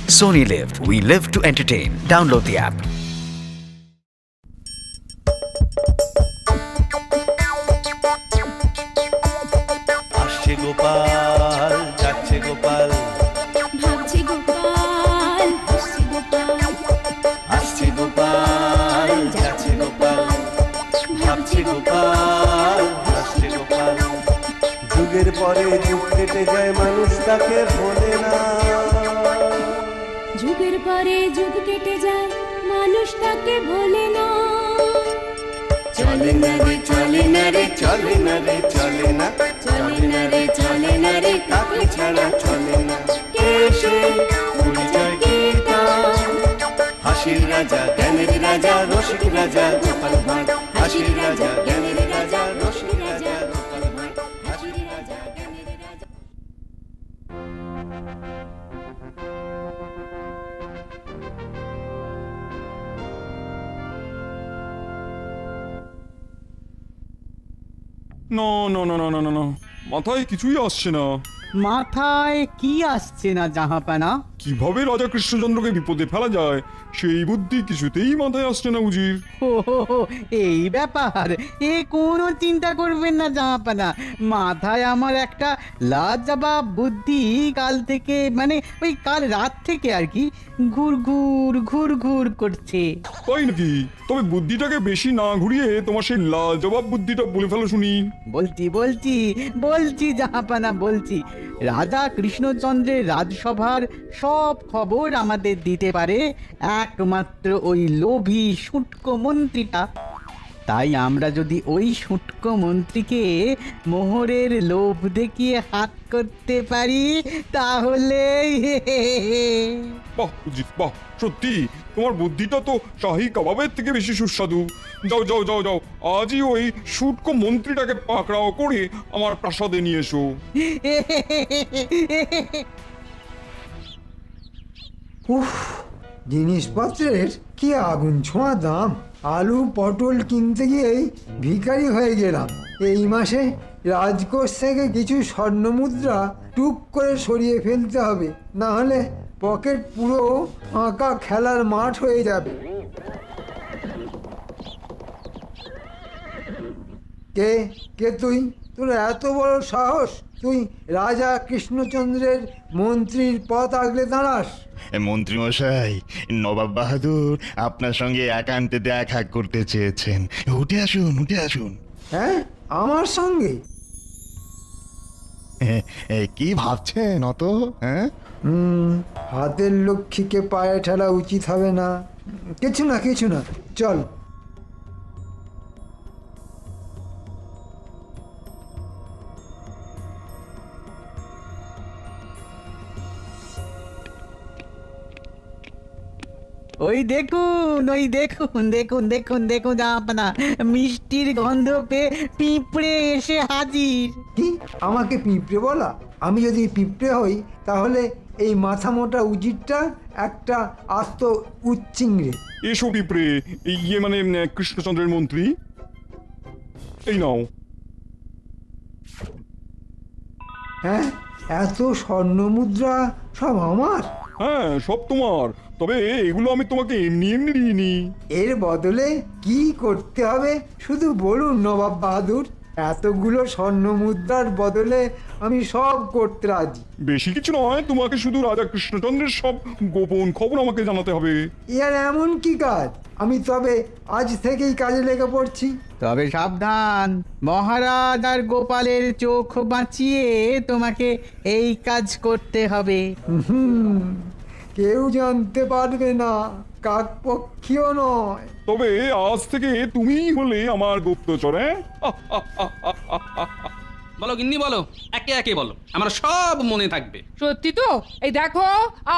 Sony Live. We live to entertain. Download the app. আসছে গোপাল যাচ্ছে গোপাল ভাবছে গোপাল হাসছে গোপাল আসছে গোপাল যাচ্ছে গোপাল ভাবছে গোপাল হাসছে গোপাল যুগের পরে যুগ কেটে যায় মানুষ তাকে ভোলে না যুগের পরে যুগ কেটে যায় মানুষ তাকে ভোলে না চলে না রে চলে না রে চলে না রে চলে না চলে না রে চলে না রে তাকে ছাড়া চলে না এসে পরিচয় গীতা হাসির রাজা জ্ঞানের রাজা রসিক রাজা গোপাল ভাঁড় হাসির রাজা জ্ঞানের রাজা রসিক রাজা গোপাল ভাঁড় হাসির রাজা জ্ঞানের রাজা না না না না না না না মাথায় কিছুই আসছে না। মাথায় কি আসছে না জাহাপানা? কিভাবে রাজা কৃষ্ণচন্দ্রকে বিপদে ফেলা যায় সেই বুদ্ধি কিছুতেই মাথায় আসছে না উজির। ও হো হো, এই ব্যাপার। এ কোনো চিন্তা করবেন না জাহাপানা, মাথায় আমার একটা লাজবাব বুদ্ধি কাল থেকে, মানে ওই কাল রাত থেকে আর কি, ঘুর ঘুর করছে। তাই নাকি? তবে বুদ্ধিটাকে বেশি না ঘুরিয়ে তোমার সেই লাজবাব বুদ্ধিটা বলে ফেলো শুনি। বলছি জাহাপানা, বলছি। রাজা কৃষ্ণচন্দ্রের রাজসভার সব খবর আমাদের দিতে পারে একমাত্র ওই লোভী শুটকো মন্ত্রীটা। তাই আমরা যদি ওই শুটকো মন্ত্রীকে মোহরের লোভ দেখিয়ে হাত করতে পারি তাহলে বাহ উজির বাহ, সত্যি তোমার বুদ্ধিটা তো শাহী কাবাবের থেকে বেশি সুস্বাদু। যাও যাও যাও যাও, আজই ওই শুটকো মন্ত্রীটাকে পাকড়াও করে আমার প্রাসাদে নিয়ে এসো। উফ, জিনিসপত্রের কি আগুন ছোঁয়া দাম। আলু পটল কিনতে গিয়েই ভিখারি হয়ে গেলাম। এই মাসে রাজকোষ থেকে কিছু স্বর্ণমুদ্রা টুক করে সরিয়ে ফেলতে হবে, না হলে পকেট পুরো ফাঁকা খেলার মাঠ হয়ে যাবে। কে কে তুই? তোর এত বড় সাহস, তুই রাজা কৃষ্ণচন্দ্রের মন্ত্রীর পদ আগলে দাঁড়াস? মন্ত্রী মশাই, নবাব বাহাদুর আপনার সঙ্গে একান্তে দেখা করতে চেয়েছেন। উঠে আসুন, উঠে আসুন। হ্যাঁ, আমার সঙ্গে? কি ভাবছেন অত? হ্যাঁ, হাতের লক্ষ্মীকে পায়ে ঠেলা উচিত হবে না। কিছু না, চল। ওই দেখুন জাহাপানা, মিষ্টির গন্ধ পেয়ে পিঁপড়ে এসে হাজির। কি আমাকে পিঁপড়ে বলা? আমি যদি পিঁপড়ে হই তাহলে এই মাথা মোটা উজিরটা একটা আস্ত উচ্চিংড়ে। এসো পিঁপড়ে, ইয়ে মানে কৃষ্ণচন্দ্রের মন্ত্রী, এই নাও। হ্যাঁ, এত স্বর্ণমুদ্রা সব আমার? হ্যাঁ, সব তোমার। তবে এগুলো আমি তোমাকে এমনি এমনি দিইনি। এর বদলে কি করতে হবে শুধু বলুন নবাব বাহাদুর। এতগুলো স্বর্ণমুদ্রার বদলে আমি সব করতে রাজি। বেশি কিছু নয়, তোমাকে শুধু রাজা কৃষ্ণচন্দ্রের সব গোপন খবর আমাকে জানাতে হবে। এর এমন কি কাজ? আমি তবে আজ থেকেই কাজে লেগে পড়ছি। তবে সাবধান, মহারাজ আর গোপালের চোখ বাঁচিয়ে তোমাকে এই কাজ করতে হবে। কেউ জানতে পারবে না, কাকপক্ষীও নয়। তবে আজ থেকে তুমিই হলে আমার গুপ্তচর। বলো গিন্নি, বলো, একে একে বলো, আমার সব মনে থাকবে। সত্যি তো? এই দেখো,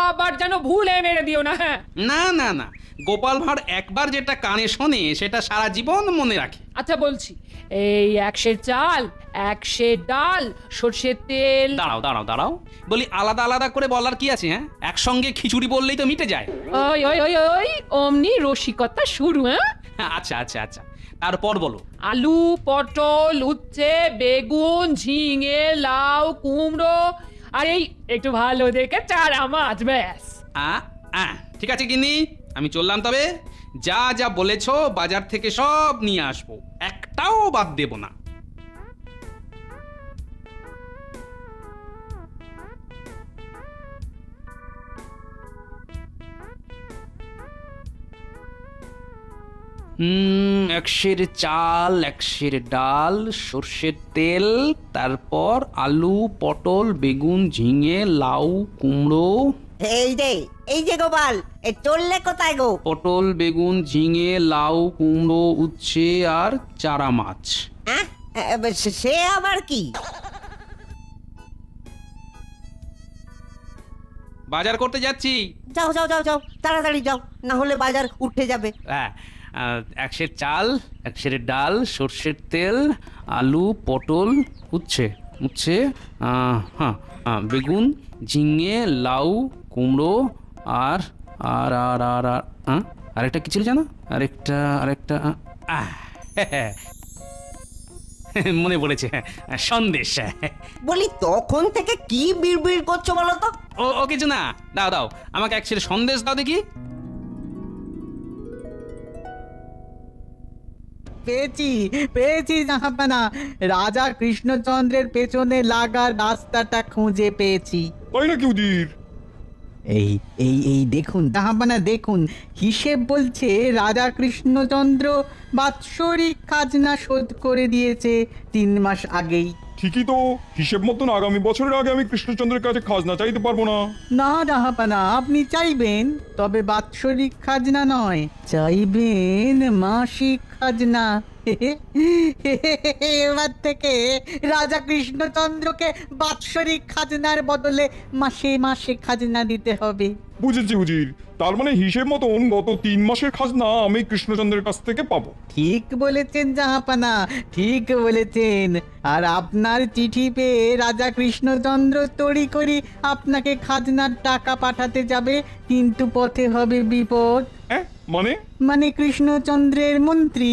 আবার যেন ভুলে মেরে দিও না। হ্যাঁ, না না না, গোপাল ভাঁড় একবার যেটা কানে শোনে সেটা সারা জীবন মনে রাখে। আচ্ছা বলছি, এই 100 চাল, 100 ডাল, সর্ষের তেল। দাঁড়াও দাঁড়াও দাঁড়াও, বলি আলাদা আলাদা করে বলার কি আছে? হ্যাঁ, একসঙ্গে খিচুড়ি বললেই তো মিটে যায়। ওই ওই ওই ওই অমনি রসিকতা শুরু। হ্যাঁ, আচ্ছা আচ্ছা আচ্ছা, তারপর বলো। আলু, পটল, উচ্ছে, বেগুন, ঝিঙে, লাউ, কুমড়ো, আর এই একটু ভালো দেখে চারা মাছ, ব্যাস। আ আ ঠিক আছে গিন্নি, আমি চললাম তবে। যা যা বলেছো বাজার থেকে সব নিয়ে আসবো, একটাও বাদ দেব না। একশের চাল, একশের ডাল, সর্ষের তেল, তারপর আলু, পটল, বেগুন, ঝিঙে, লাউ, কুমড়ো। এই যে গোপাল, এ চললে কোথায় গো? পটল, বেগুন, ঝিঙে, লাউ, কুমড়ো, উচ্ছে আর চারা মাছ। হ্যাঁ, সে আবার কি? বাজার করতে যাচ্ছি। যাও যাও যাও যাও, তাড়াতাড়ি যাও, না হলে বাজার উঠে যাবে। হ্যাঁ, একশের চাল, একশের ডাল, সর্ষের তেল, আলু, পটল, উচ্ছে উচ্ছে হ্যাঁ, বেগুন, ঝিঙে, লাউ, কুমড়ো আর আর আর আর আর আরেকটা কি ছিল জানো? আরেকটা মনে পড়েছে, সন্দেশ। বলি তখন থেকে কি বিড়বিড় করছো বলো তো? ও কিছু না, দাও দাও আমাকে এক সের সন্দেশ দাও দেখি। পেয়েছি জাহাপানা, রাজা কৃষ্ণচন্দ্রের পেছনে লাগা রাস্তাটা খুঁজে পেয়েছি। তাই নাকি উজির? এই এই এই দেখুন জাহাপানা, দেখুন হিসেব বলছে রাজা কৃষ্ণচন্দ্র বাৎসরিক খাজনা শোধ করে দিয়েছে 3 মাস আগেই। ঠিকই তো, হিসেব মতন আগামী বছরের আগে আমি কৃষ্ণচন্দ্রের কাছে খাজনা চাইতে পারবো না। না জাহাপানা, আপনি চাইবেন, তবে বাৎসরিক খাজনা নয়, চাইবেন মাসিক খাজনা। এবার থেকে রাজা কৃষ্ণচন্দ্রকে বাৎসরিক খাজনার বদলে মাসে মাসে খাজনা দিতে হবে। বুঝেছি উজির, তার মানে হিসেব মতন গত 3 মাসের খাজনা আমি কৃষ্ণচন্দ্রের কাছ থেকে পাবো। ঠিক বলেছেন জাহাপানা, ঠিক বলেছেন। আর আপনার চিঠি পেয়ে রাজা কৃষ্ণচন্দ্র তড়িঘড়ি আপনাকে খাজনার টাকা পাঠাতে যাবে, কিন্তু পথে হবে বিপদ। মানে কৃষ্ণচন্দ্রের মন্ত্রী,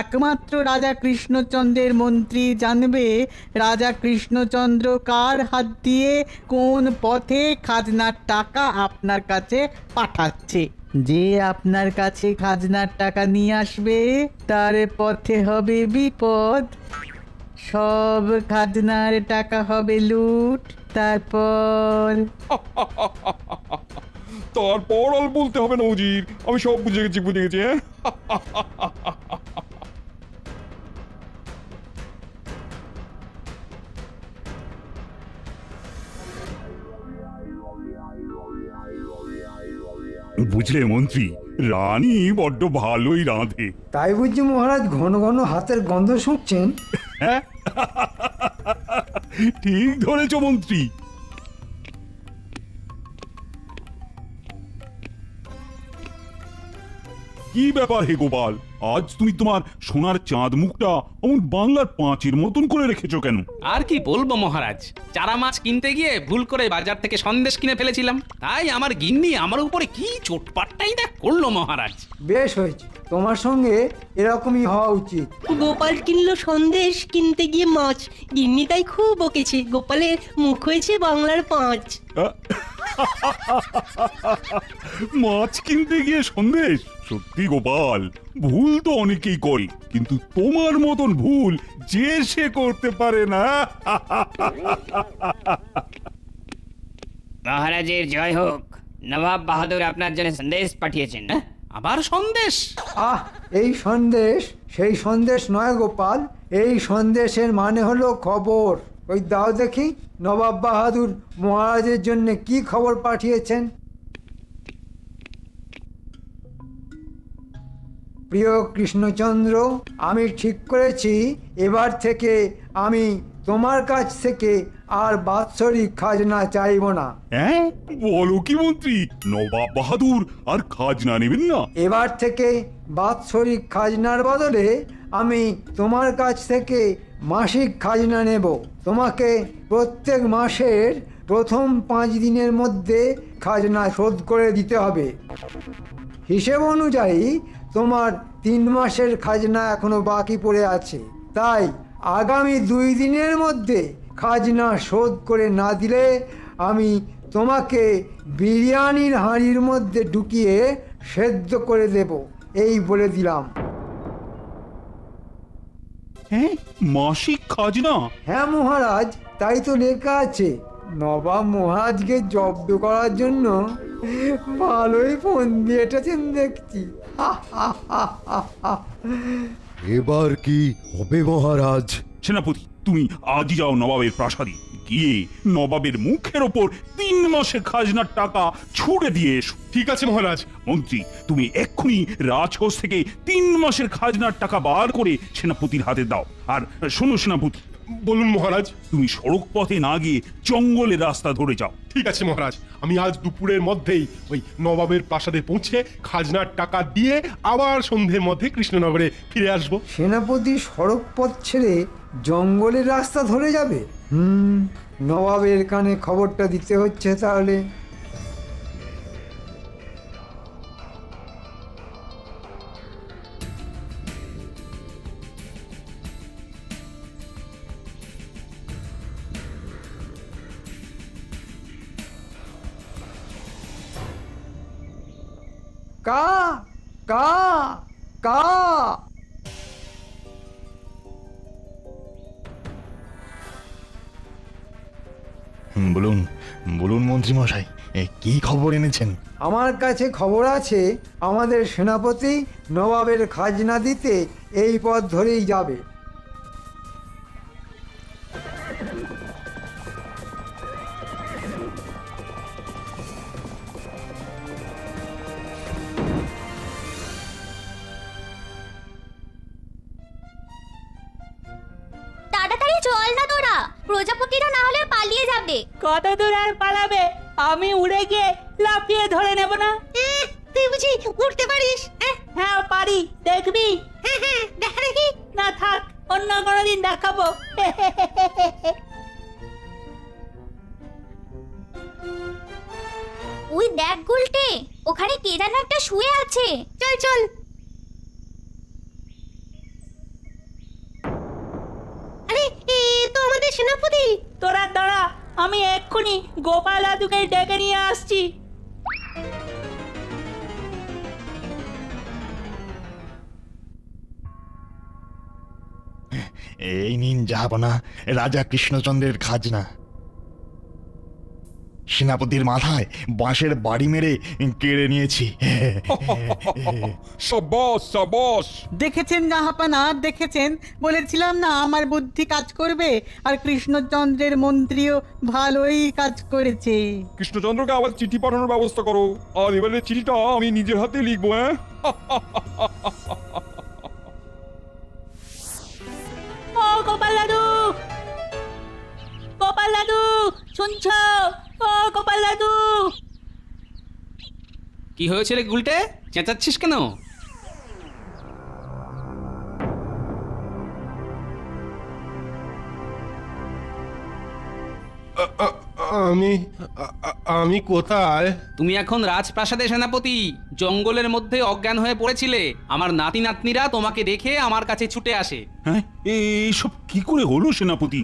একমাত্র রাজা কৃষ্ণচন্দ্রের মন্ত্রী জানবে রাজা কৃষ্ণচন্দ্র কার হাত দিয়ে কোন পথে খাজনার টাকা আপনার কাছে পাঠাচ্ছে। যে আপনার কাছে খাজনার টাকা নিয়ে আসবে তার পথে হবে বিপদ, সব খাজনার টাকা হবে লুট। তারপর আর বলতে হবে না উজির, আমি সব বুঝে গেছি। হ্যাঁ, বুঝলে মন্ত্রী, রানী বড্ড ভালোই রাঁধে। তাই বুঝছি মহারাজ ঘন ঘন হাতের গন্ধ শুঁকছেন? হ্যাঁ, ঠিক ধরেছ মন্ত্রী। কি ব্যাপার হে গোপাল, আজ তুমি তোমার সোনার চাঁদ মুখটা অমন বাংলার 5-এর মতন করে রেখেছো কেন? আর কি বলবো মহারাজ, চারা মাছ কিনতে গিয়ে ভুল করে বাজার থেকে সন্দেশ কিনে ফেলেছিলাম, তাই আমার গিন্নি আমার উপরে কি চোটপাটটাই না করলো মহারাজ। বেশ হয়েছে, তোমার সঙ্গে এরকমই হওয়া উচিত। গোপাল কিনলো সন্দেশ, কিনতে গিয়ে মাছ, গিন্নি তাই খুব বকেছে, গোপালের মুখ হয়েছে বাংলার 5। মাছ কিনতে গিয়ে সন্দেশ? সত্যি গোপাল, ভুল তো অনেকেই করে, কিন্তু তোমার মতন ভুল যে সে করতে পারে না। মহারাজের জয় হোক, নবাব বাহাদুর আপনার জন্য সন্দেশ পাঠিয়েছেন। আবার সন্দেশ? এই সন্দেশ সেই সন্দেশ নয় গোপাল, এই সন্দেশের মানে হলো খবর। ওই দাও দেখি নবাব বাহাদুর মহারাজের জন্য কি খবর পাঠিয়েছেন। প্রিয় কৃষ্ণচন্দ্র, আমি ঠিক করেছি এবার থেকে আমি তোমার কাছ থেকে আর বাৎসরিক খাজনা চাইব না। হ্যাঁ, বলো কি মন্ত্রী, নবাব বাহাদুর আর খাজনা নেবেন না? এবার থেকে বাৎসরিক খাজনার বদলে আমি তোমার কাছ থেকে মাসিক খাজনা নেব। তোমাকে প্রত্যেক মাসের প্রথম 5 দিনের মধ্যে খাজনা শোধ করে দিতে হবে। হিসেব অনুযায়ী তোমার 3 মাসের খাজনা এখনো বাকি পড়ে আছে, তাই আগামী 2 দিনের মধ্যে খাজনা শোধ করে না দিলে আমি তোমাকে বিরিয়ানির হাঁড়ির মধ্যে ঢুকিয়ে সেদ্ধ করে দেব, এই বলে দিলাম। হ্যাঁ, মাসিক খাজনা? হ্যাঁ মহারাজ, তাই তো লেখা আছে। নবাব মহারাজকে জব্দ করার জন্য ভালোই ফোন দিয়েছেন দেখছি। এবার কি হবে মহারাজ? সেনাপতি, তুমি আজই যাও নবাবের প্রাসাদে, গিয়ে নবাবের মুখের ওপর 3 মাসের খাজনার টাকা ছুড়ে দিয়ে এসো। ঠিক আছে মহারাজ। মন্ত্রী, তুমি এক্ষুনি রাজকোষ থেকে 3 মাসের খাজনার টাকা বার করে সেনাপতির হাতে দাও। আর শোনো সেনাপতি। বলুন মহারাজ। তুমি সড়ক পথে না গিয়ে জঙ্গলের রাস্তা ধরে যাও। ঠিক আছে মহারাজ, আমি আজ দুপুরের মধ্যেই ওই নবাবের প্রাসাদে পৌঁছে খাজনার টাকা দিয়ে আবার সন্ধ্যের মধ্যে কৃষ্ণনগরে ফিরে আসব। সেনাপতি সড়ক পথ ছেড়ে জঙ্গলের রাস্তা ধরে যাবে? নবাবের কানে খবরটা দিতে হচ্ছে তাহলে। কা কা কা বলুন বলুন মন্ত্রী মশাই, কি খবর এনেছেন? আমার কাছে খবর আছে, আমাদের সেনাপতি নবাবের খাজনা দিতে এই পথ ধরেই যাবে। তাড়াতাড়ি চল না তোরা, প্রজাপতিরা না হলে পালিয়ে যাবে। কত দূর আর পালাবে? আমি উড়ে গিয়ে লাফিয়ে ধরে নেব না? তুই বুঝি উঠতে পারিস? হ্যাঁ পারি, দেখবি? দেখা দেখি। না থাক, অন্য কোনোদিন দেখাবো। ওই দেখ গুলটে, ওখানে কে যেন একটা শুয়ে আছে। চল চল। আরে এ তো আমাদের সেনাপতি। তোরা দাঁড়া, আমি এক্ষুনি গোপাল দাদুকে ডেকে নিয়ে আসছি। এই নিন জাহাপনা, রাজা কৃষ্ণচন্দ্রের খাজনা। সেনাপতির মাথায় বাঁশের বাড়ি মেরে কেড়ে নিয়েছি। সাবাস সাবাস। দেখেছেন জাহাপানা, দেখেছেন? বলেছিলাম না আমার বুদ্ধি কাজ করবে। আর কৃষ্ণচন্দ্রের মন্ত্রীও ভালোই কাজ করেছে। কৃষ্ণচন্দ্রকে আবার চিঠি পাঠানোর ব্যবস্থা করো, আর এবারে চিঠিটা আমি নিজের হাতে লিখবো। হ্যাঁ, ও গোপাল দাদু, গোপাল দাদু শুনছ? ও গোপাল দাদু। কি হয়েছে রে গুলটে, চেঁচাচ্ছিস কেন? আমি কোথায়? তুমি এখন রাজপ্রাসাদে সেনাপতি। জঙ্গলের মধ্যে অজ্ঞান হয়ে পড়েছিলে। আমার নাতি নাতনিরা তোমাকে দেখে আমার কাছে ছুটে আসে। হ্যাঁ, এইসব কি করে হলো সেনাপতি?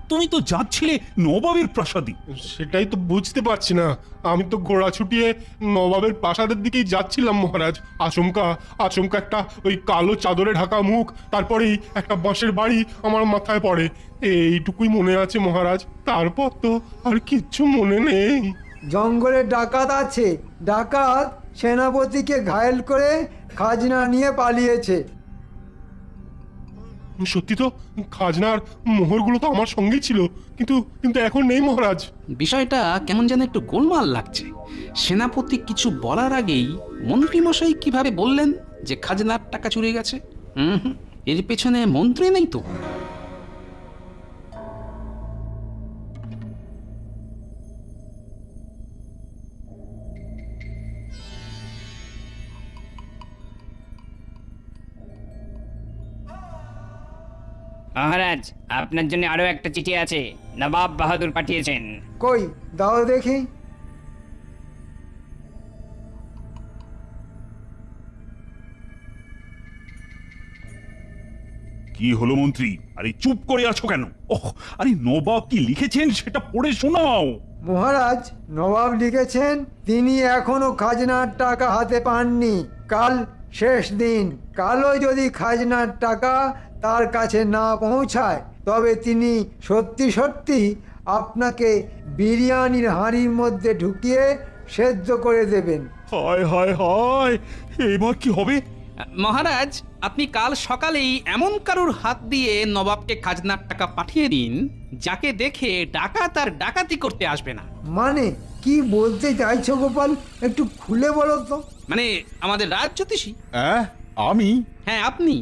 তুমি তো যাচ্ছিলে নবাবের প্রাসাদে। সেটাই তো বুঝতে পারছি না। আমি তো ঘোড়া ছুটিয়ে নবাবের প্রাসাদের দিকেই যাচ্ছিলাম মহারাজ। আচমকা একটা ওই কালো চাদরে ঢাকা মুখ, তারপরেই একটা বাঁশের বাড়ি আমার মাথায় পড়ে। এইটুকুই মনে আছে মহারাজ, তারপর তো আর কিচ্ছু মনে নেই। জঙ্গলে ডাকাত আছে, ডাকাত সেনাপতিকে ঘায়েল করে খাজনা নিয়ে পালিয়েছে। সত্যি তো, খাজনার মোহরগুলো তো আমার সঙ্গেই ছিল, কিন্তু এখন নেই মহারাজ। বিষয়টা কেমন যেন একটু গোলমাল লাগছে। সেনাপতি কিছু বলার আগেই মন্ত্রী মশাই কিভাবে বললেন যে খাজনার টাকা চুরি গেছে? এর পেছনে মন্ত্রী নেই তো? মহারাজ, আপনার জন্য আরো একটা চিঠি আছে, নবাব বাহাদুর পাঠিয়েছেন। কই দাও দেখি। কি হলো মন্ত্রী? আরে চুপ করে আছো কেন? ওহ, আরে নবাব কি লিখেছেন সেটা পড়ে শোনাও। মহারাজ, নবাব লিখেছেন তিনি এখনো খাজনার টাকা হাতে পাননি। কাল শেষ দিন। কালও যদি খাজনার টাকা তার কাছে না পৌঁছায় তবে তিনি সত্যি সত্যি আপনাকে বিরিয়ানির হাঁড়ির মধ্যে ঢুকিয়ে সেদ্ধ করে দেবেন। হায় হায় হায়, এবার কি হবে? মহারাজ, আপনি কাল সকালেই এমন কারুর হাত দিয়ে নবাবকে খাজনার টাকা পাঠিয়ে দিন যাকে দেখে ডাকাত আর ডাকাতি করতে আসবে না। মানে কি বলতে চাইছো গোপাল, একটু খুলে বলো তো। মানে আমাদের রাজ জ্যোতিষী। আমি? হ্যাঁ, আপনি।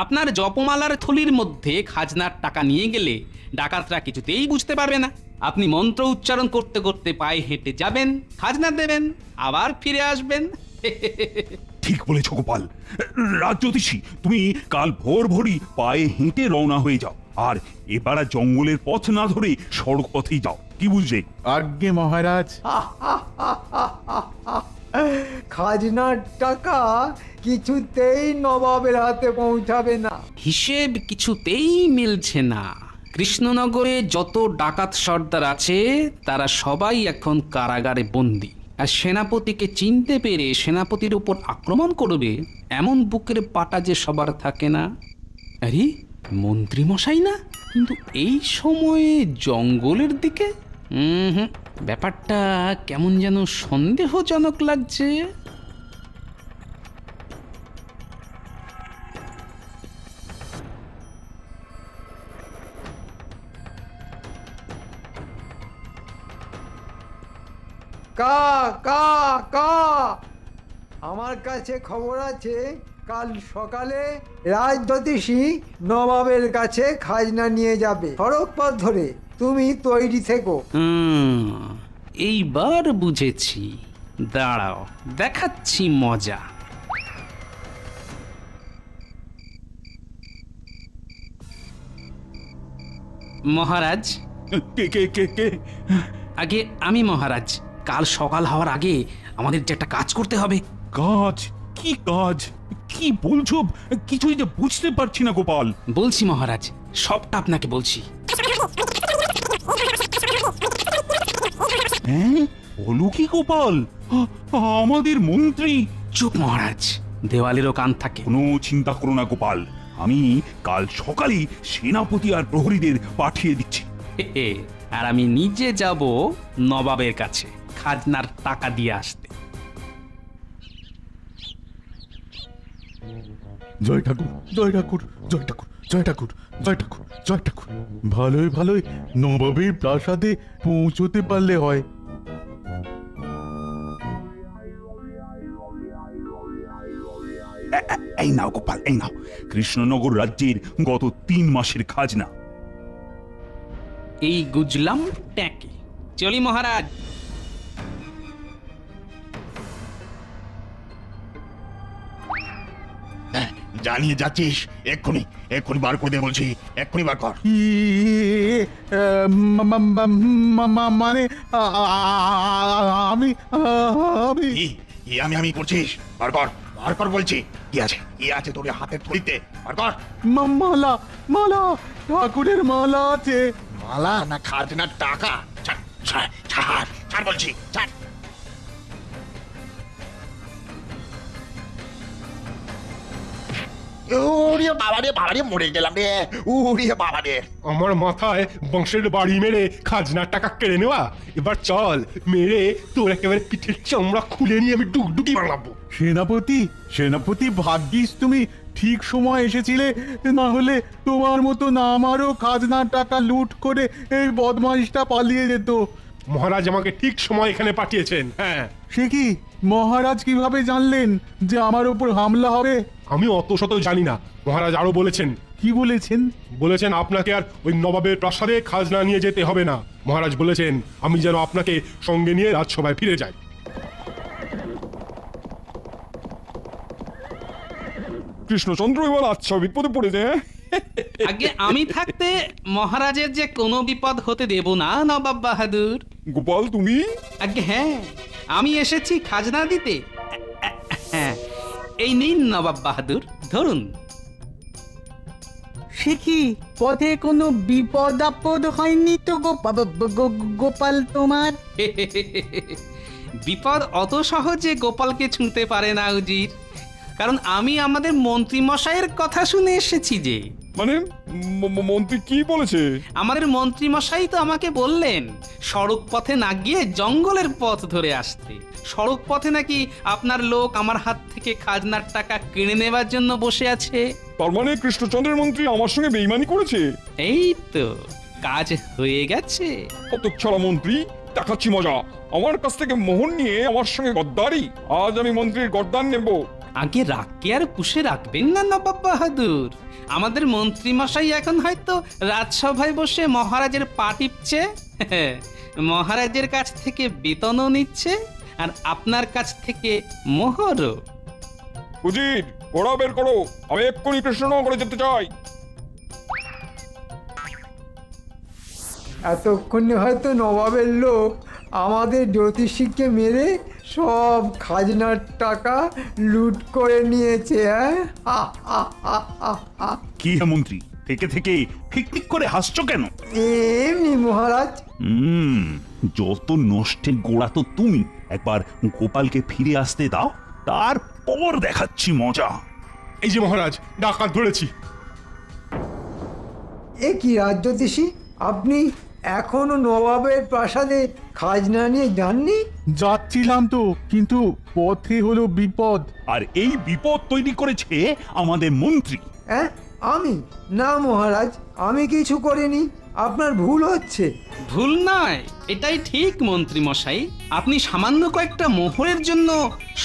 আপনার জপমালার থলির মধ্যে খাজনার টাকা নিয়ে গেলে ডাকাতরা কিছুতেই বুঝতে পারবে না। আপনি মন্ত্র উচ্চারণ করতে করতে পায়ে হেঁটে যাবেন, খাজনা দেবেন, আবার ফিরে আসবেন। ঠিক বলেছ গোপাল। রাজ্যোতিষী, তুমি কাল ভোর ভোরই পায়ে হেঁটে রওনা হয়ে যাও, আর এবার আর জঙ্গলের পথ না ধরে সড়ক পথেই যাও। কি বুঝলে? আজ্ঞে মহারাজ। খাজনার টাকা কিছুতেই নবাবের হাতে পৌঁছাবে না। হিসেব কিছুতেই মিলছে না। কৃষ্ণনগরে যত ডাকাত সর্দার আছে তারা সবাই এখন কারাগারে বন্দী। আর সেনাপতিকে চিনতে পেরে সেনাপতির উপর আক্রমণ করবে এমন বুকের পাটা যে সবার থাকে না। আরে, মন্ত্রী মশাই না? কিন্তু এই সময়ে জঙ্গলের দিকে ব্যাপারটা কেমন যেন সন্দেহজনক লাগছে। কা কা কা আমার কাছে খবর আছে কাল সকালে রাজজ্যোতিষী নবাবের কাছে খাজনা নিয়ে যাবে। সড়ক পথ ধরে তুমি তৈরি থেকো। এইবার বুঝেছি। দাঁড়াও, দেখাচ্ছি মজা। মহারাজ। কে কে কে কে? আগে আমি মহারাজ। কাল সকাল হওয়ার আগে আমাদের যে একটা কাজ করতে হবে। কাজ? কি কাজ? কি বলছো? কিছুই যে বুঝতে পারছি না গোপাল। বলছি মহারাজ, সবটা আপনাকে বলছি। হ্যাঁ, বলো কি গোপাল? আমাদের মন্ত্রী? চুপ মহারাজ, দেওয়ালেরও কান থাকে। কোনো চিন্তা করো না গোপাল, আমি কাল সকালেই সেনাপতি আর প্রহরীদের পাঠিয়ে দিচ্ছি। আর আমি নিজে যাব নবাবের কাছে খাজনার টাকা দিয়ে আসতে। জয় ঠাকুর, জয় ঠাকুর, জয় ঠাকুর, জয় ঠাকুর, জয় ঠাকুর, জয় ঠাকুর। ভালোই ভালোই নবাবের প্রাসাদে পৌঁছতে পারলে হয়। এই নাও গোপাল, এই নাও কৃষ্ণনগর রাজ্যের গত 3 মাসের খাজনা। এই গুজলাম ট্যাঁকে। চলি মহারাজ। জানিয়ে যাচ্ছিস? এক্ষুনি এক্ষুনি বার করে দে বলছি, এক্ষুনি বার কর। মানে আমি আমি আমি আমি করছিস? বার কর, বার কর বলছি। কি আছে, কি আছে তোর হাতের থলিতে? বার কর। মালা, মালা, ঠাকুরের মালা আছে। মালা না খাজনার টাকা? ছাড় ছাড় ছাড় ছাড় বলছি, ছাড়। ওরে বাবা রে, বাবা রে, মরে গেলাম রে। ওরে বাবা রে, আমার মাথায় বংশের বাড়ি মেরে খাজনার টাকা কেড়ে নেওয়া। এবার চল, মেরে তোর একেবারে পিঠের চামড়া খুলে নিয়ে আমি ডুগডুগি বানাবো। সেনাপতি, সেনাপতি, ভাগ্যিস তুমি ঠিক সময় এসেছিলে, না হলে তোমার মতো আমারও খাজনার টাকা লুট করে এই বদমাইশটা পালিয়ে যেত। মহারাজ আমাকে ঠিক সময় এখানে পাঠিয়েছেন। হ্যাঁ। সে কি? মহারাজ কিভাবে জানলেন যে আমার উপর হামলা হবে? আমি অত শত জানি না। মহারাজ আরো বলেছেন। কি বলেছেন? বলেছেন আপনাকে আর ওই নবাবের প্রাসাদে খাজনা নিয়ে যেতে হবে না। মহারাজ বলেছেন আমি যেন আপনাকে সঙ্গে নিয়ে রাজসভায় ফিরে যাই। কৃষ্ণচন্দ্র এবার আচ্ছা বিপদে পড়েছে। আগে আমি থাকতে মহারাজের যে কোনো বিপদ হতে দেব না নবাব বাহাদুর। গোপাল তুমি? আগে হ্যাঁ, আমি এসেছি খাজনা দিতে। এই নিন নবাব বাহাদুর, ধরুন। সে কি পথে কোনো বিপদ আপদ হয়নি তো গোপাল তোমার? বিপদ অত সহজে গোপালকে ছুঁতে পারে না উজির, কারণ আমি আমাদের মন্ত্রী মশাইয়ের কথা শুনে এসেছি। যে মানে মন্ত্রী কি বলেছে? আমাদের মন্ত্রী মশাই তো আমাকে বললেন সড়ক পথে না গিয়ে জঙ্গলের পথ ধরে আসতে। সড়ক পথে নাকি আপনার লোক আমার হাত থেকে খাজনার টাকা কিনে নেবার জন্য বসে আছে। তার মানে কৃষ্ণচন্দ্রের মন্ত্রী আমার সঙ্গে বেইমানি করেছে? এই তো কাজ হয়ে গেছে। কত ছড়া মন্ত্রী, দেখাচ্ছি মজা। আমার কাছ থেকে মোহর নিয়ে আমার সঙ্গে গদ্দারি। আজ আমি মন্ত্রীর গদ্দান নেব। আগে রাগকে আর পুষে রাখবেন না নবাব বাহাদুর। আমাদের মন্ত্রী মশাই এখন হয়তো রাজসভায় বসে মহারাজের পা টিপছে, মহারাজের কাছ থেকে বেতনও নিচ্ছে, আর আপনার কাছ থেকে মোহরও। উজির, ঘোড়া বের করো, আমি এক্ষুনি কৃষ্ণনগরে যেতে চাই। এতক্ষণে হয়তো নবাবের লোক আমাদের জ্যোতিষীকে মেরে সব খাজনার টাকা লুট করে নিয়েছে। কি হে মন্ত্রী, থেকে থেকে ঠিক করে হাসছো কেন? এমনি মহারাজ। যত নষ্টের গোড়া তো তুমি। একবার গোপালকে ফিরে আসতে দাও, তারপর দেখাচ্ছি মজা। এই যে মহারাজ, ডাকাত ধরেছি। এ কি রাজজ্যোতিষী, আপনি এখনো নবাবের প্রাসাদে খাজনা নিয়ে যাননি? যাচ্ছিলাম তো, কিন্তু পথে হলো বিপদ। আর এই বিপদ তৈরি করেছে আমাদের মন্ত্রী। হ্যাঁ, আমি? না মহারাজ, আমি কিছু করিনি। আপনার ভুল হচ্ছে। ভুল নয়, এটাই ঠিক মন্ত্রী মশাই। আপনি সামান্য কয়েকটা মোহরের জন্য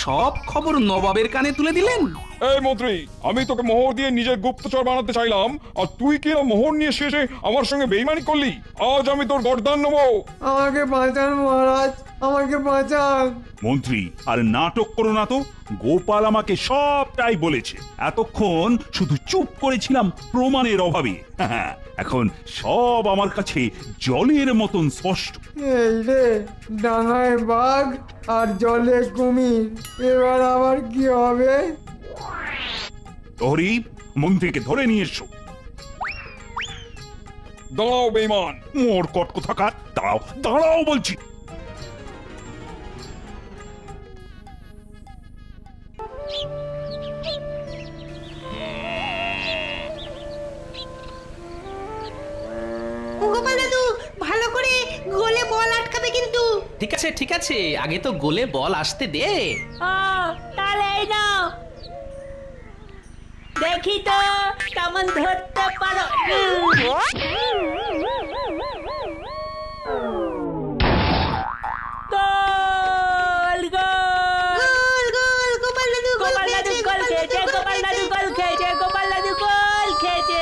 সব খবর নবাবের কানে তুলে দিলেন। এই মন্ত্রী, আমি তোকে মোহর দিয়ে নিজের গুপ্তচর বানাতে চাইলাম, আর তুই কি মোহর নিয়ে শেষে আমার সঙ্গে বেইমানি করলি। আজ আমি তোর গর্দান নেবো। আমাকে বাঁচান মহারাজ, আমাকে বাঁচান। মন্ত্রী, আর নাটক করো না তো। গোপাল আমাকে সবটাই বলেছে। এতক্ষণ শুধু চুপ করেছিলাম প্রমাণের অভাবে। এখন সব আমার কাছে জলের মতন স্পষ্ট। এই রে, ডাঙায় বাঘ আর জলে কুমির, এবার আবার কি হবে? তোরই মন্ত্রীকে ধরে নিয়ে এসো। দাঁড়াও বেঈমান, মোর কট কোথাকার, দাঁড়াও দাঁড়াও বলছি। গোপাল দাদু, ভালো করে গোলে বল আটকাবে কিন্তু। ঠিক আছে ঠিক আছে, আগে তো গোলে বল আসতে দে। তাহলে এই নাও, দেখি তো কেমন ধরতে পারো। গোল গোল গোল, গোপাল দাদু গোল খেয়েছে, গোপাল দাদু গোল খেয়েছে, গোপাল দাদু গোল খেয়েছে।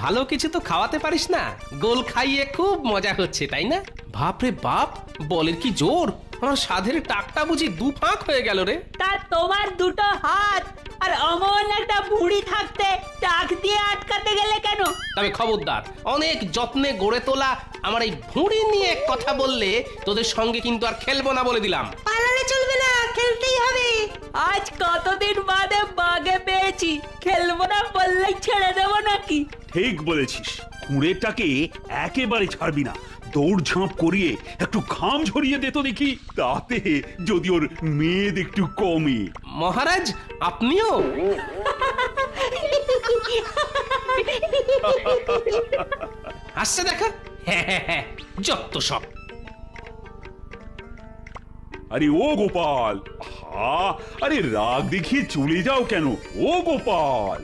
ভালো কিছু তো খাওয়াতে পারিস না, গোল খাইয়ে খুব মজা হচ্ছে তাই না? বাপরে বাপ, বলের কি জোর! আমার সাধের টাকটা বুঝি দু ফাঁক হয়ে গেল রে। তা তোমার দুটো হাত আর অমন একটা বুড়ি থাকতে টাক দিয়ে আটকাতে গেলে কেন? তবে খবরদার, অনেক যত্নে গড়ে তোলা আমার এই ভুঁড়ি নিয়ে কথা বললে তোদের সঙ্গে কিন্তু আর খেলবো না বলে দিলাম। পালালে চলবে না, খেলতেই হবে। আজ কতদিন বাদে বাগে পেয়েছি, খেলবো না বললেই ছেড়ে দেবো নাকি? ঠিক বলেছিস, কুঁড়েটাকে একেবারে ছাড়বি না। দৌড় ঝাঁপ করিয়ে একটু ঘাম ঝরিয়ে দে তো দেখি, তাতে যদি ওর মেদ একটু কমে। মহারাজ, আপনিও? আসছে দেখা, যত সব। আরে ও গোপাল, আরে রাগ দেখিয়ে চলে যাও কেন? ও গোপাল,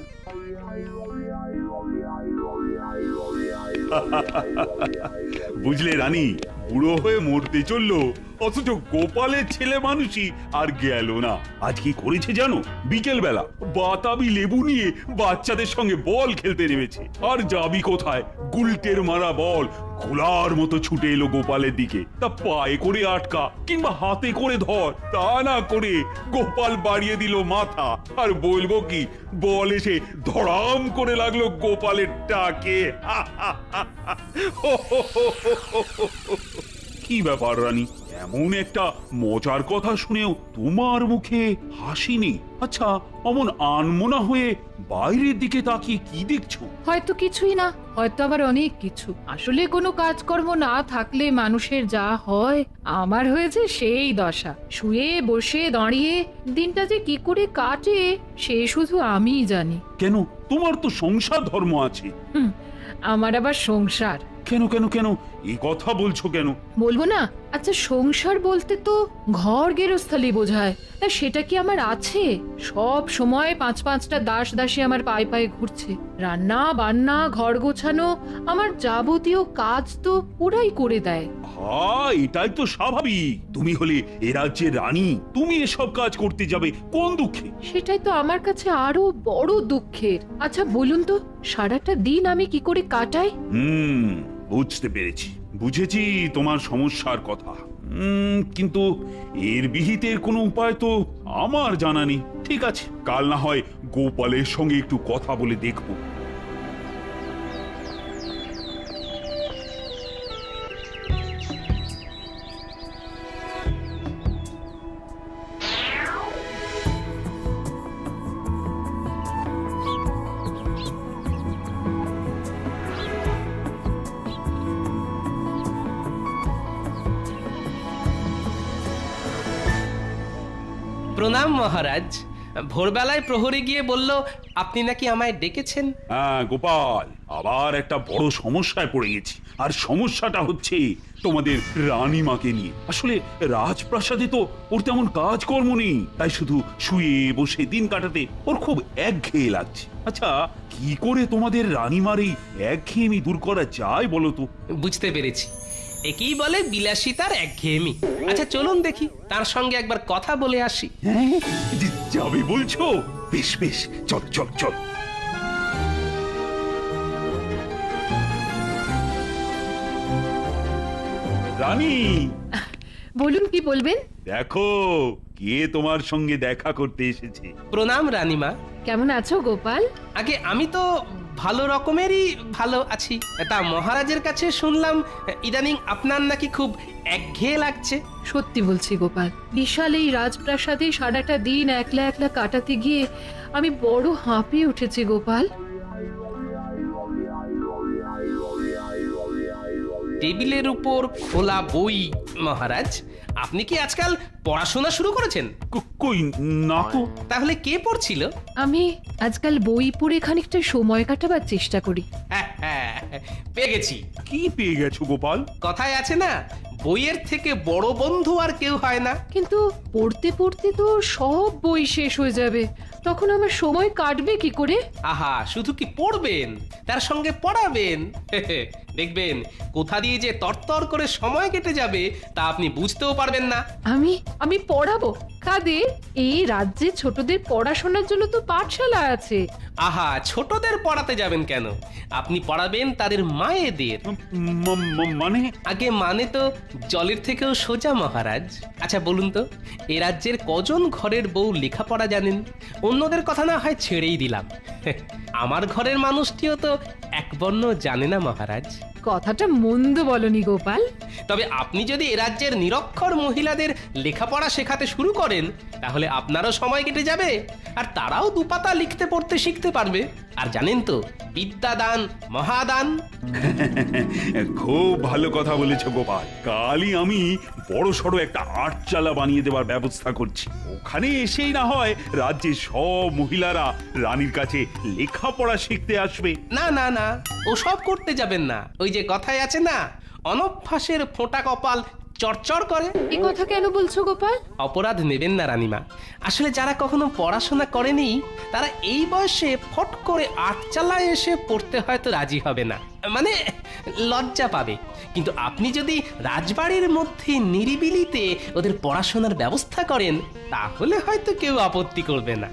বুঝলে রানী, বুড়ো হয়ে মরতে চললো, অথচ গোপালের ছেলে মানুষই আর গেল না। আজ কি করেছে জানো? বিকেল বেলা বাতাবি লেবু নিয়ে বাচ্চাদের সঙ্গে বল খেলতে নেমেছে। আর যাবি কোথায়? গুলটের মারা বল গোলার মতো ছুটে এলো গোপালের দিকে। তা পায়ে করে আটকা কিংবা হাতে করে ধর, তা না করে গোপাল বাড়িয়ে দিল মাথা। আর বলবো কি, বল এসে ধড়াম করে লাগলো গোপালের টাকে। কি ব্যাপার রানী, এমন একটা মজার কথা শুনেও তোমার মুখে হাসি নেই? আচ্ছা, অমন আনমনা হয়ে বাইরের দিকে তাকিয়ে কি দেখছো? হয়তো কিছুই না, হয়তো আবার অনেক কিছু। আসলে কোনো কাজকর্ম না থাকলে মানুষের যা হয়, আমার হয়েছে সেই দশা। শুয়ে বসে দাঁড়িয়ে দিনটা যে কি করে কাটে সে শুধু আমিই জানি। কেন, তোমার তো সংসার ধর্ম আছে। আমার আবার সংসার? কেন কেন কেন এই কথা বলছো কেন? বলবো না? আচ্ছা, সংসার বলতে তো ঘর গেরস্থালি বোঝায়, তা সেটা কি আমার আছে? সব সময় পাঁচটা দাস দাসী আমার পায়ে পায়ে ঘুরছে। রান্না বান্না ঘর গোছানো আমার যাবতীয় কাজ তো ওরাই করে দেয়। হ্যাঁ, এটাই তো স্বাভাবিক। তুমি হলে এ রাজ্যের রানী, তুমি এসব কাজ করতে যাবে কোন দুঃখে? সেটাই তো আমার কাছে আরো বড় দুঃখের। আচ্ছা বলুন তো, সারাটা দিন আমি কি করে কাটাই? বুঝতে পেরেছি, বুঝেছি তোমার সমস্যার কথা। কিন্তু এর বিহিতের কোনো উপায় তো আমার জানা নেই। ঠিক আছে, কাল না হয় গোপালের সঙ্গে একটু কথা বলে দেখবো। প্রণাম মহারাজ। ভোরবেলায় প্রহরী গিয়ে বলল আপনি নাকি আমায় ডেকেছেন। হ্যাঁ গোপাল, আবার একটা বড় সমস্যায় পড়ে গেছি। আর সমস্যাটা হচ্ছে তোমাদের রানীমাকে নিয়ে। আসলে রাজপ্রাসাদে তো ওর তেমন কাজকর্ম নেই, তাই শুধু শুয়ে বসে দিন কাটাতে ওর খুব একঘেয়ে লাগছে। আচ্ছা, কি করে তোমাদের রানীমার এই একঘেয়েমি দূর করা যায় বলো তো? বুঝতে পেরেছি, একেই বলে বিলাসিতার একঘেয়েমি। আচ্ছা চলুন দেখি, তার সঙ্গে একবার কথা বলে আসি। যাবে বলছো? বেশ বেশ, চল চল চল। রানী, বলুন কি বলবেন? দেখো কে তোমার সঙ্গে দেখা করতে এসেছে। প্রণাম রানীমা। কেমন আছো গোপাল? আগে আমি তো ভালো রকমেরই ভালো আছি। তা মহারাজের কাছে শুনলাম ইদানিং আপনার নাকি খুব একঘেয়ে লাগছে। সত্যি বলছি গোপাল, বিশাল এই রাজপ্রাসাদে সারাটা দিন একলা একলা কাটাতে গিয়ে আমি বড় হাঁপিয়ে উঠেছি গোপাল। টেবিলের উপর খোলা বই। মহারাজ, আপনি কি আজকাল পড়াশোনা শুরু করেছেন? কই না তো। তাহলে কে পড়ছিল? আমি আজকাল বই পড়ে খানিকটা সময় কাটাবার চেষ্টা করি। পেয়ে গেছি। কি পেয়ে গেছো গোপাল? কথায় আছে না, বইয়ের থেকে বড় বন্ধু আর কেউ হয় না। কিন্তু পড়তে পড়তে তো সব বই শেষ হয়ে যাবে, তখন আমার সময় কাটবে কি করে? আহা, শুধু কি পড়বেন, তার সঙ্গে পড়াবেন। দেখবেন কোথা দিয়ে যে তরতর করে সময় কেটে যাবে তা আপনি বুঝতেও পারবেন না। আমি পড়াবো কাদের? এই রাজ্যে ছোটদের পড়াশোনার জন্য তো পাঠশালা আছে। আহা, ছোটদের পড়াতে যাবেন কেন? আপনি পড়াবেন তাদের মায়েদের। মানে? আগে মানে তো জলের থেকেও সোজা মহারাজ। আচ্ছা বলুন তো, এ রাজ্যের কজন ঘরের বউ লেখাপড়া জানেন? অন্যদের কথা না হয় ছেড়েই দিলাম, আমার ঘরের মানুষটিও তো এক বর্ণ জানে না মহারাজ। কথাটা মন্দ বলনি গোপাল। তবে আপনি যদি এ রাজ্যের নিরক্ষর মহিলাদের লেখাপড়া শেখাতে শুরু করেন, তাহলে আপনারও সময় কেটে যাবে, আর তারাও দুপাতা লিখতে পড়তে শিখতে পারবে। আর জানেন তো, বিদ্যাদান মহাদান। খুব ভালো কথা বলেছ গোপাল। কালই আমি বড় সড়ো একটা আটচালা বানিয়ে দেওয়ার ব্যবস্থা করছি। ওখানে এসেই না হয় রাজ্যের সব মহিলারা রানীর কাছে লেখাপড়া শিখতে আসবে। না না না, ওসব করতে যাবেন না। ওই যে কথায় আছে না, অনভ্যাসের ফোঁটা কপাল চরচর করে। এই কথা কেন বলছো গোপাল? অপরাধ নেবেন না রানীমা। আসলে যারা কখনো পড়াশোনা করেনি, তারা এই বয়সে ফট করে আটচালায় এসে পড়তে হয়তো রাজি হবে না, মানে লজ্জা পাবে। কিন্তু আপনি যদি রাজবাড়ির মধ্যে নিরিবিলিতে ওদের পড়াশোনার ব্যবস্থা করেন, তাহলে হয়তো কেউ আপত্তি করবে না।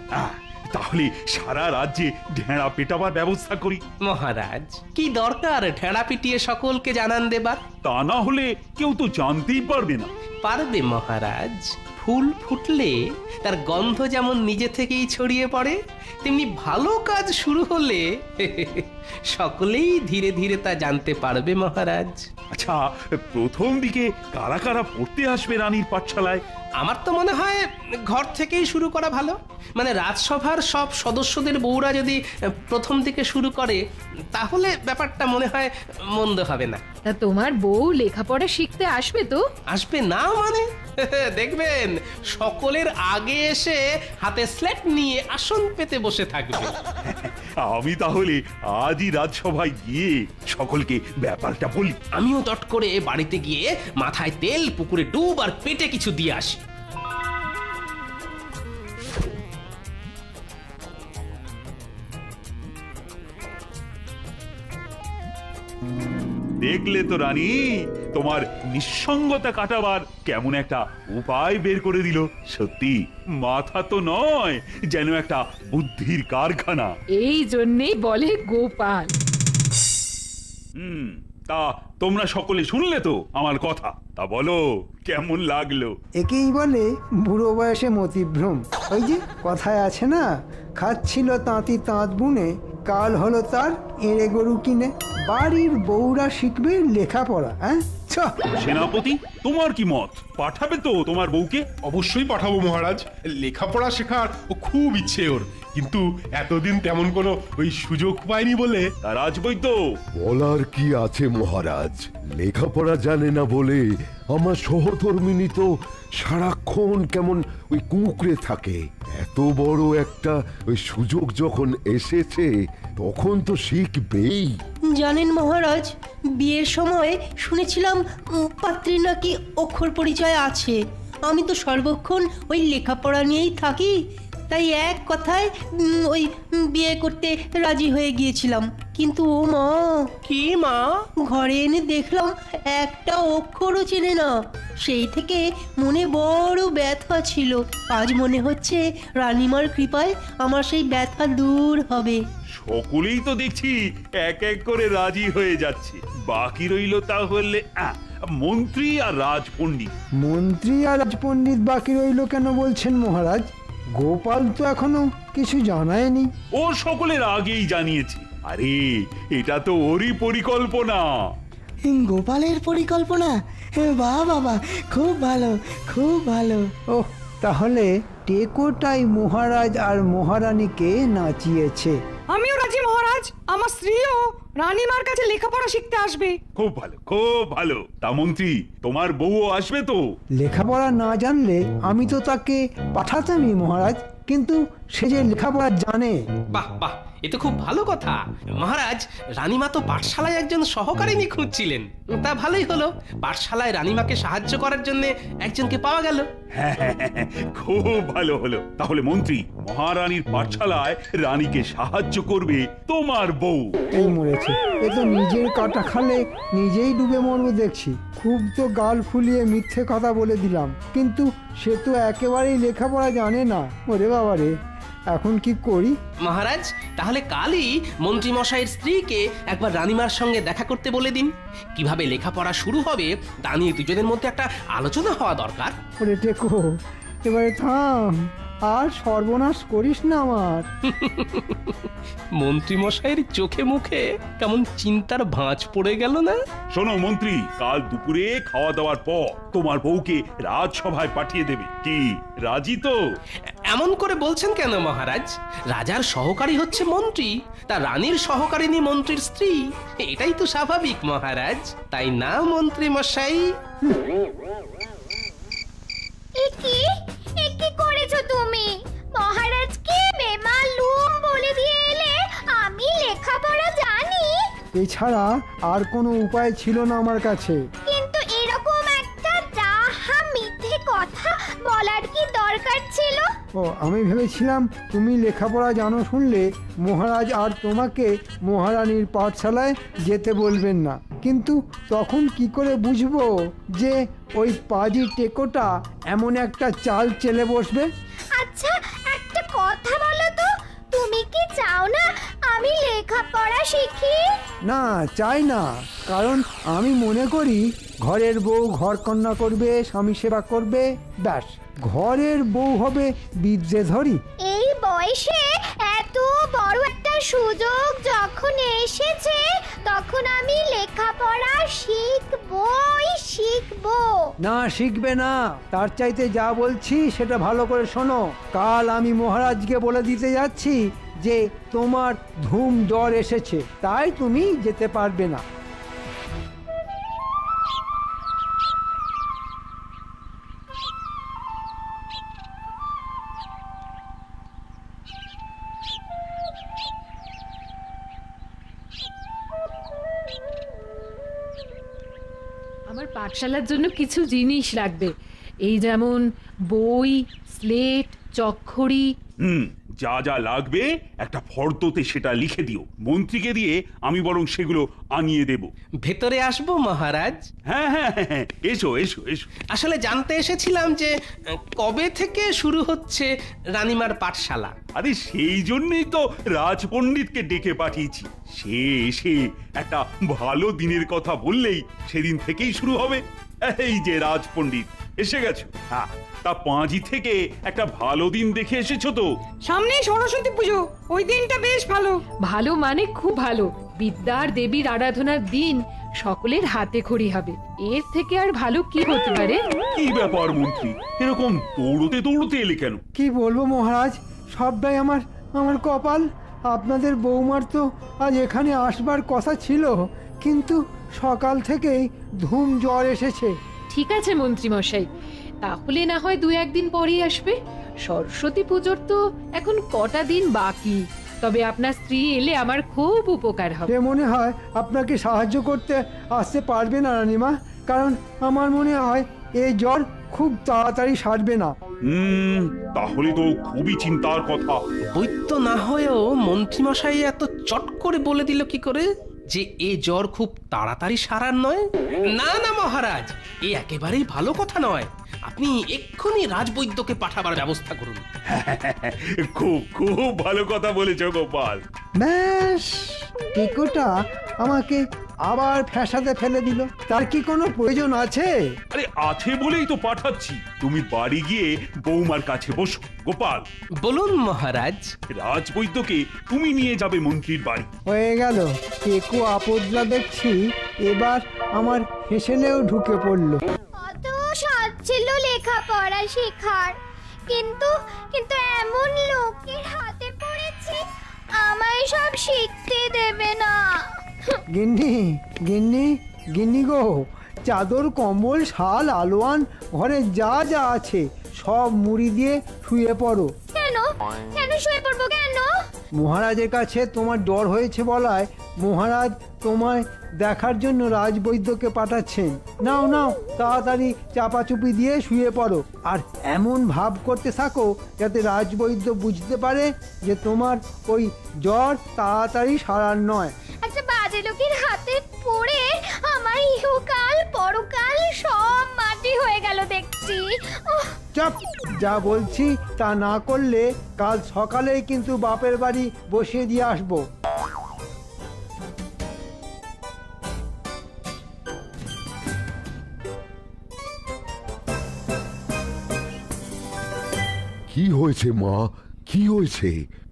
তাহলে সারা রাজ্যে ঢেঁড়া পেটাবার ব্যবস্থা করি। মহারাজ, কি দরকার ঢেঁড়া পিটিয়ে সকলকে জানান দেবার? তা না হলে কেউ তো জানতেই পারবে না। পারবে মহারাজ। ফুল ফুটলে তার গন্ধ যেমন নিজে থেকেই ছড়িয়ে পড়ে, তেমনি ভালো কাজ শুরু হলে সকলেই ধীরে ধীরে তা জানতে পারবে মহারাজ। আচ্ছা, প্রথম দিকে কারা কারা পড়তে আসবে রানীর পাঠশালায়? আমার তো মনে হয় ঘর থেকেই শুরু করা ভালো। মানে রাজসভার সব সদস্যদের বউরা যদি প্রথম দিকে শুরু করে তাহলে ব্যাপারটা মনে হয় মন্দ হবে না। তা তোমার বউ লেখাপড়া শিখতে আসবে তো? আসবে না মানে? দেখবেন সকলের আগে এসে হাতে স্লেট নিয়ে আসন পেতে বসে থাকবে। আমি তাহলে আজই রাজসভায় গিয়ে সকলকে ব্যাপারটা বলি। আমিও তট করে বাড়িতে গিয়ে মাথায় তেল, পুকুরে ডুব আর পেটে কিছু দিয়ে আসি। দেখলে তো রানী, তোমার নিঃসঙ্গতা কাটাবার কেমন একটা উপায় বের করে দিল। সত্যি মাথা তো নয়, যেন একটা বুদ্ধির কারখানা। এই জন্যেই বলে গোপাল। তা তোমরা সকলে শুনলে তো আমার কথা, তা বলো কেমন লাগলো? একেই বলে বুড়ো বয়সে মতিভ্রম। ওই যে কথায় আছে না, খাচ্ছিল তাঁতি তাঁত বুনে, কাল হলো তার এঁড়ে গরু কিনে। বাড়ির বউরা শিখবে লেখাপড়া। হ্যাঁ সেনাপতি, তোমার কি মত? পাঠাবে তো তোমার বউকে? অবশ্যই পাঠাবো মহারাজ। লেখাপড়া শেখার ও খুব ইচ্ছে ওর, কিন্তু এতদিন তেমন কোনো ওই সুযোগ পায়নি বলে। রাজবৈদ্য, বলার কি আছে মহারাজ, লেখাপড়া জানে না বলে আমার সহধর্মিনী তো সারাক্ষণ কেমন ওই কুঁকড়ে থাকে। এত বড় একটা ওই সুযোগ যখন এসেছে তখন তো শিখবেই। জানেন মহারাজ, বিয়ের সময় শুনেছিলাম পাত্রীর নাকি অক্ষর পরিচয় আছে। আমি তো সর্বক্ষণ ওই লেখাপড়া নিয়েই থাকি, তাই এক কথায় ওই বিয়ে করতে রাজি হয়ে গিয়েছিলাম। কিন্তু ও মা, কি মা, ঘরে এনে দেখলাম একটা অক্ষরও চেনে না। সেই থেকে মনে বড় ব্যথা ছিল। আজ মনে হচ্ছে রানীমার কৃপায় আমার সেই ব্যথা দূর হবে। সকলেই তো দেখছি এক এক করে রাজি হয়ে যাচ্ছে। বাকি রইল তাহলে মন্ত্রী আর রাজপণ্ডিত। মন্ত্রী আর রাজপণ্ডিত বাকি রইল কেন বলছেন মহারাজ? গোপাল তো এখনো কিছু জানায়নি। ও সকলের আগেই জানিয়েছে। আরে এটা তো ওরই পরিকল্পনা। গোপালের পরিকল্পনা? বাহ বাবা, খুব ভালো, খুব ভালো। ওহ, তাহলে টেকোটাই মহারাজ আর মহারানীকে নাচিয়েছে। আমিও রাজি মহারাজ, আমার স্ত্রীও রানীমার কাছে লেখাপড়া শিখতে আসবে। খুব ভালো, খুব ভালো। তা মন্ত্রী, তোমার বউও আসবে তো? লেখাপড়া না জানলে আমি তো তাকে পাঠাতামই মহারাজ, কিন্তু সে যে লেখাপড়া জানে। বাহ বাহ, এ তো খুব ভালো কথা। মহারাজ, রানীমা তো পাঠশালায় একজন সহকারিনী খুঁজছিলেন। তা ভালোই হলো, পাঠশালায় রানীমাকে সাহায্য করার জন্য একজনকে পাওয়া গেল। খুব ভালো হলো। তাহলে মন্ত্রী, মহারানীর পাঠশালায় রানীকে সাহায্য করবে তোমার বউ। এই মরেছে, এ তো নিজের কাটা খালে নিজেই ডুবে মরবো দেখছি। খুব তো গাল ফুলিয়ে মিথ্যে কথা বলে দিলাম, কিন্তু সে তো একেবারেই লেখাপড়া জানে না। ওরে বাবা রে, এখন কি করি? মহারাজ, তাহলে কালই মন্ত্রী মশাইয়ের স্ত্রীকে একবার রানীমার সঙ্গে দেখা করতে বলে দিন। কিভাবে লেখাপড়া শুরু হবে তা নিয়ে দুজনের মধ্যে একটা আলোচনা হওয়া দরকার। ওরে টেকো, এবারে থাম, আর সর্বনাশ করিস না আমার। মন্ত্রী মশাইয়ের চোখে মুখে কেমন চিন্তার ভাঁজ পড়ে গেল না? শোনো মন্ত্রী, কাল দুপুরে খাওয়া দাওয়ার পর তোমার বউকে রাজসভায় পাঠিয়ে দেবে। কি রাজি তো? এমন করে বলছেন কেন মহারাজ? রাজার সহকারী হচ্ছে মন্ত্রী, তা রানীর সহকারিনী মন্ত্রীর স্ত্রী। এটাই তো স্বাভাবিক মহারাজ, তাই না মন্ত্রী মশাই? কি করেছো তুমি? মহারাজকে বেমালুম বলে দিয়ে এলে আমি লেখাপড়া জানি। এছাড়া আর কোনো উপায় ছিল না আমার কাছে। কিন্তু এরকম একটা ডাহা মিথ্যে কথা বলার কি দরকার ছিল? ও, আমি ভেবেছিলাম তুমি লেখাপড়া জানো শুনলে মহারাজ আর তোমাকে মহারানীর পাঠশালায় যেতে বলবেন না। কিন্তু তখন কি করে বুঝবো যে ওই পাজি টেকোটা এমন একটা চাল চেলে বসবে? আচ্ছা, একটা কথা বলো তো, তুমি কি চাও না আমি লেখাপড়া শিখি? না চাই না, কারণ আমি মনে করি ঘরের বউ ঘরকন্না করবে, স্বামী সেবা করবে, ব্যাস ঘরের বউ হবে বিদ্যে ধরি। এই বয়সে এত বড় একটা সুযোগ যখন এসেছে তখন আমি লেখাপড়া শিখবো। না শিখবে না, তার চাইতে যা বলছি সেটা ভালো করে শোনো। কাল আমি মহারাজকে বলে দিতে যাচ্ছি যে তোমার ধুম জ্বর এসেছে, তাই তুমি যেতে পারবে না। আমার পাঠশালার জন্য কিছু জিনিস লাগবে, এই যেমন বই, স্লেট, চকখড়ি। যা যা লাগবে একটা ফর্দতে সেটা লিখে দিও, মন্ত্রীকে দিয়ে আমি বরং সেগুলো আনিয়ে দেব। ভেতরে আসবো মহারাজ? হ্যাঁ হ্যাঁ হ্যাঁ, এসো এসো এসো। আসলে জানতে এসেছিলাম যে কবে থেকে শুরু হচ্ছে রানীমার পাঠশালা। আরে সেই জন্যই তো রাজপণ্ডিতকে ডেকে পাঠিয়েছি, সে এসে একটা ভালো দিনের কথা বললেই সেদিন থেকেই শুরু হবে। এই যে রাজপণ্ডিত এসে গেছো। হ্যাঁ, তা পাঁজি থেকে একটা ভালো দিন দেখে এসেছো তো? সামনেই সরস্বতী পুজো, ওই দিনটা বেশ ভালো। ভালো মানে খুব ভালো, বিদ্যার দেবীর আরাধনার দিন, সকলের হাতে খড়ি হবে, এর থেকে আর ভালো কি হতে পারে? কি ব্যাপার মন্ত্রী, এরকম দৌড়তে দৌড়তে এলে কেন? কি বলবো মহারাজ, সবটাই আমার কপাল। আপনাদের বৌমার তো আজ এখানে আসবার কথা ছিল, কিন্তু সকাল থেকেই ধুম জ্বর এসেছে। ঠিক আছে মন্ত্রী মশাই, তাহলে না হয় 2-1 দিন পরেই আসবে। সরস্বতী পুজোর তো এখন কটা দিন বাকি, তবে আপনার স্ত্রী এলে আমার খুব উপকার হবে। মনে হয় আপনাকে সাহায্য করতে আসতে পারবে না রানীমা, কারণ আমার মনে হয় এই জ্বর খুব তাড়াতাড়ি সারবে না। তাহলে তো খুবই চিন্তার কথা। বৈদ্য না হয়েও মন্ত্রীমশাই এত চট করে বলে দিল কি করে যে এ জ্বর খুব তাড়াতাড়ি সারার নয়? না না মহারাজ, এ একেবারেই ভালো কথা নয়। আপনি এক্ষুনি রাজবৈদ্যকে পাঠাবার ব্যবস্থা করুন। খুব খুব ভালো কথা বলেছ গোপাল। ব্যাস, টিকুটা আমাকে আবার ফ্যাসাতে ফেলে দিল। তার কি কোনো প্রয়োজন আছে? আরে আছে বলেই তো পাঠাচ্ছি। তুমি বাড়ি গিয়ে বৌমার কাছে বসো। গোপাল বলুন মহারাজ। রাজবৈদ্যকে তুমি নিয়ে যাবে মন্ত্রীর বাড়ি। হয়ে গেল, টেকু আপদরা দেখছি এবার আমার হেসেলেও ঢুকে পড়লো। কত সাত ছিল লেখাপড়া শেখার, কিন্তু এমন লোকের হাতে পড়েছি আমায় সব শিখতে দেবে না। গিন্নি গিন্নি গিন্নি গো, চাদর কম্বল শাল আলোয়ান ঘরে যা যা আছে সব মুড়ি দিয়ে শুয়ে পড়ো। কেন কেন শুয়ে পড়বো কেন? মহারাজের কাছে তোমার জ্বর হয়েছে বলায় মহারাজ তোমায় দেখার জন্য রাজবৈদ্যকে পাঠাচ্ছেন। নাও নাও, তাড়াতাড়ি চাপাচুপি দিয়ে শুয়ে পড়ো, আর এমন ভাব করতে থাকো যাতে রাজবৈদ্য বুঝতে পারে যে তোমার ওই জ্বর তাড়াতাড়ি সারার নয়। আচ্ছা, বাজে লোকের হাতে পড়ে আমার ইহকাল পরকাল সব মাটি হয়ে গেল দেখছি। চাপ, যা বলছি তা না করলে কাল সকালেই কিন্তু বাপের বাড়ি বসিয়ে দিয়ে আসবো। কি হয়েছে মা, কি হয়েছে?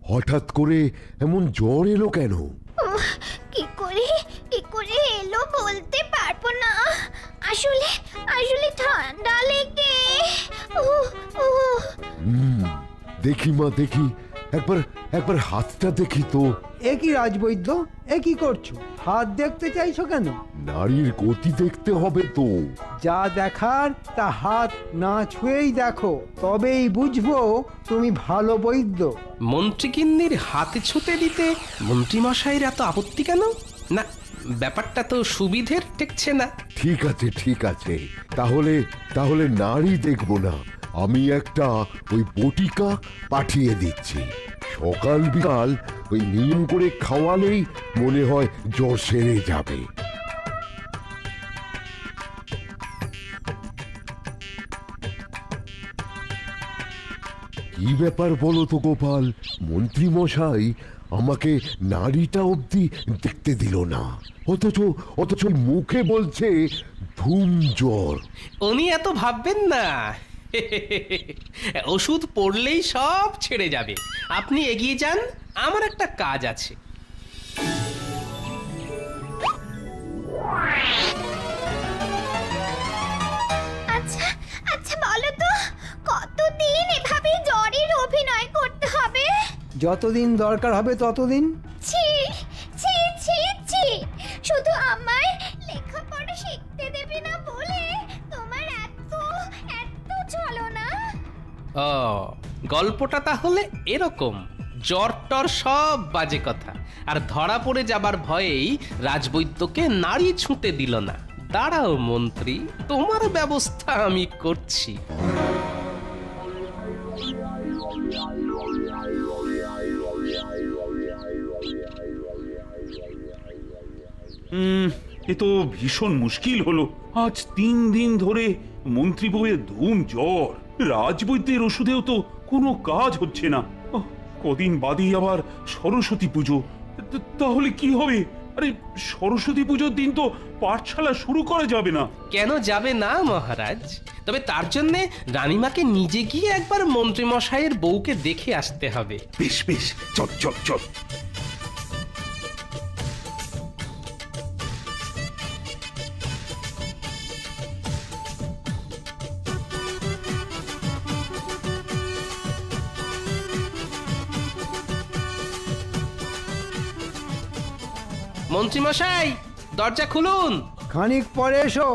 হঠাৎ করে এমন জ্বর এলো কেন? কি করে এলো বলতে পারবো না, আসলে ঠান্ডা লেগে। দেখি মা দেখি, একবার হাতটা দেখি তো। এ কি রাজবৈদ্য, এ কি করছো? হাত দেখতে চাইছো কেন? নারীর গতি দেখতে হবে তো। যা দেখার তা হাত না ছুঁয়েই দেখো, তবেই বুঝবো তুমি ভালো বৈদ্য। মন্ত্রীকিন্নির হাতে ছুঁতে দিতে মন্ত্রীমশাইয়ের এত আপত্তি কেন? না, ব্যাপারটা তো সুবিধের ঠেকছে না। ঠিক আছে, তাহলে নারী দেখবো না, আমি একটা ওই বটিকা পাঠিয়ে দিচ্ছি। সকাল বিকাল ওই নিয়ম করে খাওয়ালেই মনে হয় জ্বর সেরে যাবে। কি ব্যাপার বলো তো গোপাল, মন্ত্রী মশাই আমাকে নারীটা অবধি দেখতে দিল না, অথচ অথচ মুখে বলছে ধুম জ্বর। উনি এত ভাববেন না, ওষুধ পড়লেই সব ছেড়ে যাবে। আপনি এগিয়ে যান, আমার একটা কাজ আছে। আচ্ছা আচ্ছা বলো তো, কতদিন এভাবে জ্বরের অভিনয় করতে হবে? যতদিন দরকার হবে ততদিন। ছি ছি ছি ছি, শুধু আমায় লেখাপড়া শিখতে দেবে না বলে তোমার এত এত ছলনা। ও, গল্পটা তাহলে এরকম। জ্বর টর সব বাজে কথা, আর ধরা পড়ে যাবার ভয়েই রাজবৈদ্যকে নারী ছুঁতে দিল না। দাঁড়াও মন্ত্রী, তোমার ব্যবস্থা আমি করছি। এ তো ভীষণ মুশকিল হলো। আজ 3 দিন ধরে মন্ত্রী বউয়ের ধুম জ্বর, রাজবৈদ্যের ওষুধেও তো কোনো কাজ হচ্ছে না। কদিন বাদেই আবার সরস্বতী পুজো, তাহলে কি হবে? আরে সরস্বতী পুজোর দিন তো পাঠশালা শুরু করা যাবে না। কেন যাবে না মহারাজ? তবে তার জন্যে রানীমাকে নিজে গিয়ে একবার মন্ত্রী মশাইয়ের বউকে দেখে আসতে হবে। বেশ বেশ, চল চল চল। মন্ত্রী মশাই, দরজা খুলুন। খানিক পরে এসো,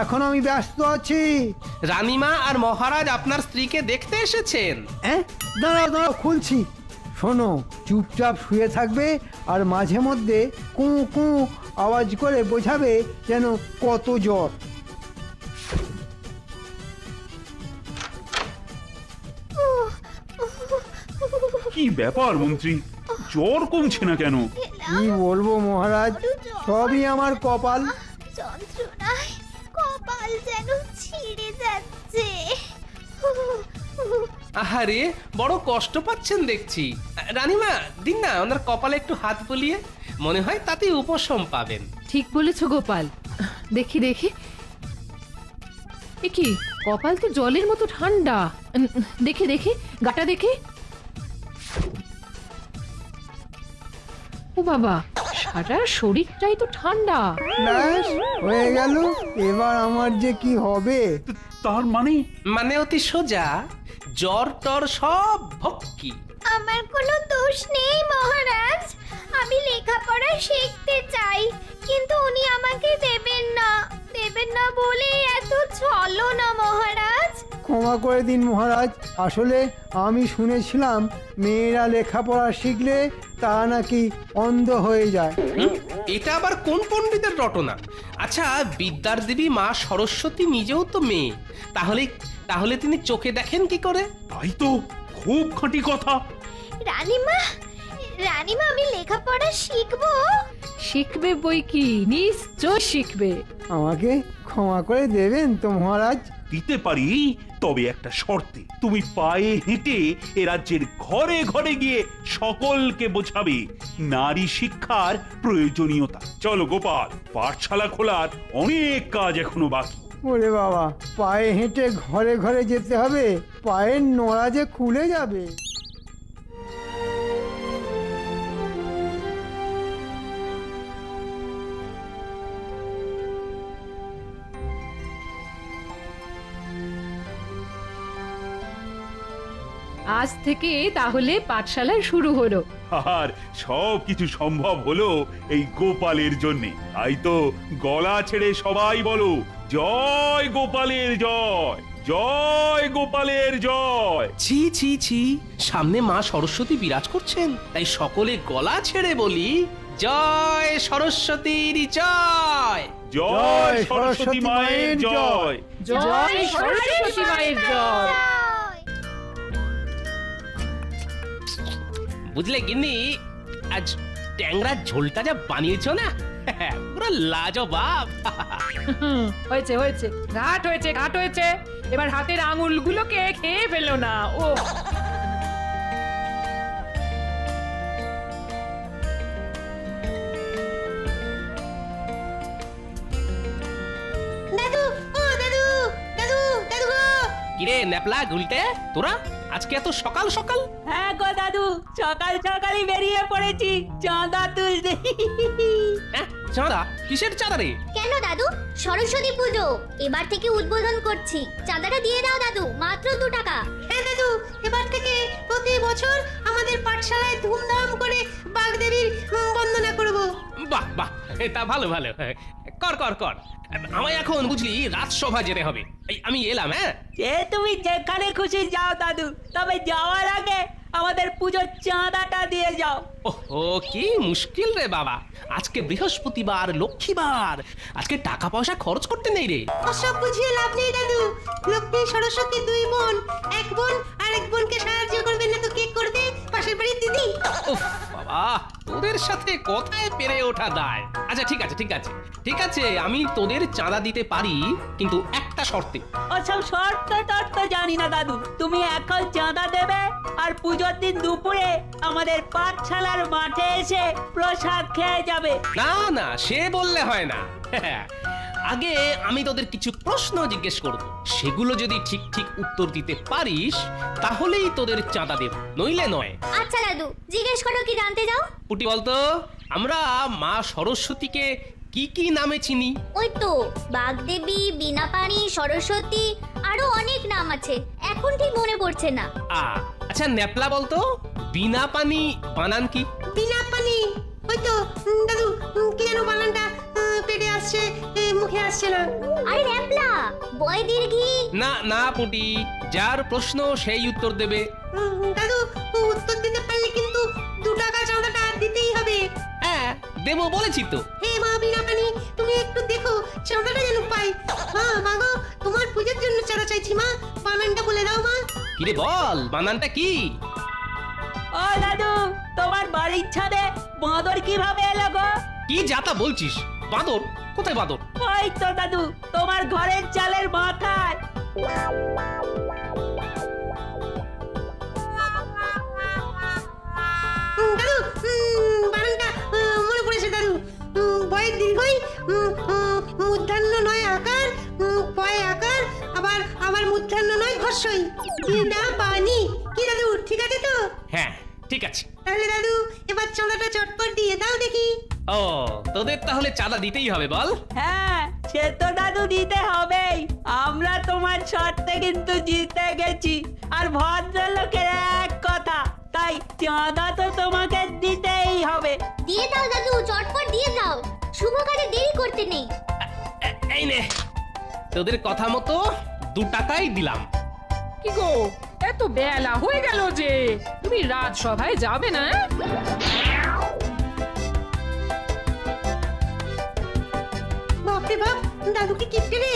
এখন আমি ব্যস্ত আছি। রানীমা আর মহারাজ আপনার স্ত্রীকে দেখতে এসেছেন। দাঁড়াও দাঁড়াও, খুলছি। শোনো, চুপচাপ শুয়ে থাকবে আর মাঝে মধ্যে কু কু আওয়াজ করে বোঝাবে যেন কত জ্বর। কি ব্যাপার মন্ত্রী, জ্বর কমছে না কেন? কি বলবো মহারাজ, সবই আমার কপাল। যন্ত্রণায় কপাল যেন ছিঁড়ে যাচ্ছে। আহারে, বড় কষ্ট পাচ্ছেন দেখছি। রানীমা, দিন না ওনার কপালে একটু হাত বুলিয়ে, মনে হয় তাতে উপশম পাবেন। ঠিক বলেছ গোপাল, দেখি দেখি। এ কি, কপাল তো জলের মতো ঠান্ডা। দেখি দেখি, গাটা দেখি। ও বাবা, সারা শরীরটাই তো ঠান্ডা। ব্যাস হয়ে গেল, এবার আমার যে কি হবে। তার মানে অতি সোজা, জ্বর টর সব ভক্কি। আমার কোনো দোষ নেই মহারাজ, আমি লেখাপড়া শিখতে চাই, কিন্তু উনি আমাকে দেবেন না বলে এত ছলনা মহারাজ। ক্ষমা করে দিন মহারাজ, আসলে আমি শুনেছিলাম মেয়েরা লেখাপড়া শিখলে তারা নাকি অন্ধ হয়ে যায়। এটা আবার কোন পণ্ডিতের রটনা? আচ্ছা, বিদ্যার দেবী মা সরস্বতী নিজেও তো মেয়ে, তাহলে তিনি চোখে দেখেন কি করে? তাই তো, খুব খাঁটি কথা। রানীমা আমি লেখাপড়া শিখবো। শিখবে বই কি, নিশ্চয় শিখবে। আমাকে ক্ষমা করে দেবেন তো মহারাজ? দিতে পারি, তবে একটা শর্তে। তুমি পায়ে হেঁটে এ রাজ্যের ঘরে ঘরে গিয়ে সকলকে বোঝাবে নারী শিক্ষার প্রয়োজনীয়তা। চলো গোপাল, পাঠশালা খোলার অনেক কাজ এখনো বাকি। ওরে বাবা, পায়ে হেঁটে ঘরে ঘরে যেতে হবে, পায়ের নড়া যে খুলে যাবে। আজ থেকে তাহলে পাঠশালা শুরু হলো। আর সব কিছু সম্ভব হলো এই গোপালের জন্যে। তাই তো গলা ছেড়ে সবাই বলো, জয় গোপালের জয়, জয় গোপালের জয়। ছি ছি ছি, সামনে মা সরস্বতী বিরাজ করছেন, তাই সকলে গলা ছেড়ে বলি, জয় সরস্বতীর জয়, জয় সরস্বতী মায়ের জয়, জয় সরস্বতী মায়ের জয়। বুঝলে গিন্নি, আজ ট্যাংরা ঝোলটা যা বানিয়েছো না, পুরো লাজবাব। হয়েছে হয়েছে, ঘাট হয়েছে। এবার হাতের আঙুলগুলোকে খেয়ে ফেলো না। ও কিরে ন্যাপলা গুলটে তোরা আজকে এত সকাল সকাল? হ্যাঁ গো দাদু, সকাল সকালই বেরিয়ে পড়েছি চাঁদা তুলতে। হ্যাঁ চাঁদা? কিসের চাঁদা রে? কেন দাদু? সরস্বতী পুজো এবার থেকে উদ্বোধন করছি, চাঁদাটা দিয়ে দাও দাদু, মাত্র 2 টাকা। হ্যাঁ দাদু, এবার থেকে প্রতি বছর আমাদের পাঠশালায় ধুমধাম করে বাগদেবীর বন্দনা করব। বাহ বাহ, এটা ভালো ভালো, কর কর কর। আমায় এখন বুঝলি রাজসভা যেতে হবে, আমি এলাম। হ্যাঁ তুমি যেখানে খুশি যাও দাদু, তবে যাওয়ার আগে আমাদের পুজোর চাঁদাটা দিয়ে যাও। ও কি মুশকিল রে বাবা, আজকে বৃহস্পতিবার, লক্ষ্মীবার, আজকে টাকা পয়সা খরচ করতে নেই রে। ওসব বুঝিয়ে লাভ নেই দাদু, লক্ষ্মী সরস্বতী 2 বোন, এক বোন আর এক বোনকে সাহায্য করবে না তো কে করবে? পাশের বাড়ির দিদি। উফ বাবা, তোদের সাথে কথায় পেরে ওঠা দায়। আচ্ছা ঠিক আছে ঠিক আছে ঠিক আছে, আমি তোদের চাঁদা দিতে পারি, কিন্তু একটা শর্তে। ওসব শর্ত টর্ত জানি না দাদু, তুমি এখন চাঁদা দেবে আর পুজোর দিন দুপুরে আমাদের পাঠশালার মাঠে এসে প্রসাদ খেয়ে যাবে। না না, সে বললে হয় না। আগে আমি তোদের কিছু প্রশ্ন জিজ্ঞেস করব, সেগুলো যদি ঠিক ঠিক উত্তর দিতে পারিস তাহলেই তোদের চাঁদা দেব, নইলে নয়। আচ্ছা দাদু, জিজ্ঞেস করো কি জানতে চাও? পুটি বলতো, আমরা মা সরস্বতীকে কি কি নামে চিনি? ওই তো বাগদেবী, বীণাপাণি, সরস্বতী, আরো অনেক নাম আছে, এখন ঠিক মনে পড়ছে না। আচ্ছা ন্যাপলা বলতো, বীণাপাণি বানান কি? বীণাপাণি, ওই তো দাদু, কি যেন বানানটা পেটে আসছে, মুখে আসছে না। আরে ন্যাপলা, বয় দীর্ঘি। না না পুটি, যার প্রশ্ন সেই উত্তর দেবে। দাদু, উত্তর দিতে পারলে কিন্তু 2 টাকা চাঁদাটা দিতেই হবে। হ্যাঁ দেবো বলেছি তো। হে মা বীণাপাণি, তুমি একটু দেখো চাঁদাটা যেন পাই। মা গো, তোমার পূজার জন্য চাঁদা চাইছি মা, বানানটা বলে দাও মা। কিরে বল, বানানটা কি? ও দাদু, তোমার বাড়ির ছাদে বাঁদর কিভাবে এলো গো? কি যাতা বলছিস? বাঁদর? কোথায় বাঁদর? ওই তো দাদু, তোমার ঘরের চালের মাথায়। দাদু, বানানটা মনে পড়েছে দাদু, বয় দীর্ঘই, মূর্ধন্য নয় আকার, পয় আকার, আবার মূর্ধন্য নয় ঘর্ষই, বীণাপাণি। কি দাদু, ঠিক আছে তো? হ্যাঁ ঠিক আছে। তাহলে দাদু, এবার চাঁদাটা চটপট দিয়ে দাও দেখি। ও, তোদের তাহলে চাঁদা দিতেই হবে বল? হ্যাঁ সে তো দাদু দিতে হবেই, আমরা তোমার শর্তে কিন্তু জিতে গেছি, আর ভদ্রলোকের এক কথা, তাই চাঁদা তো তোমাকে দিতেই হবে। দিয়ে দাও দাদু, চটপট দিয়ে দাও, শুভ কাজে দেরি করতে নেই। এই নে, তোদের কথা মতো 2 টাকাই দিলাম। কি গো, এত বেলা হয়ে গেল যে, তুমি রাজসভায় যাবে না? বাপরে বাপ, দাদুকে কিপটে রে।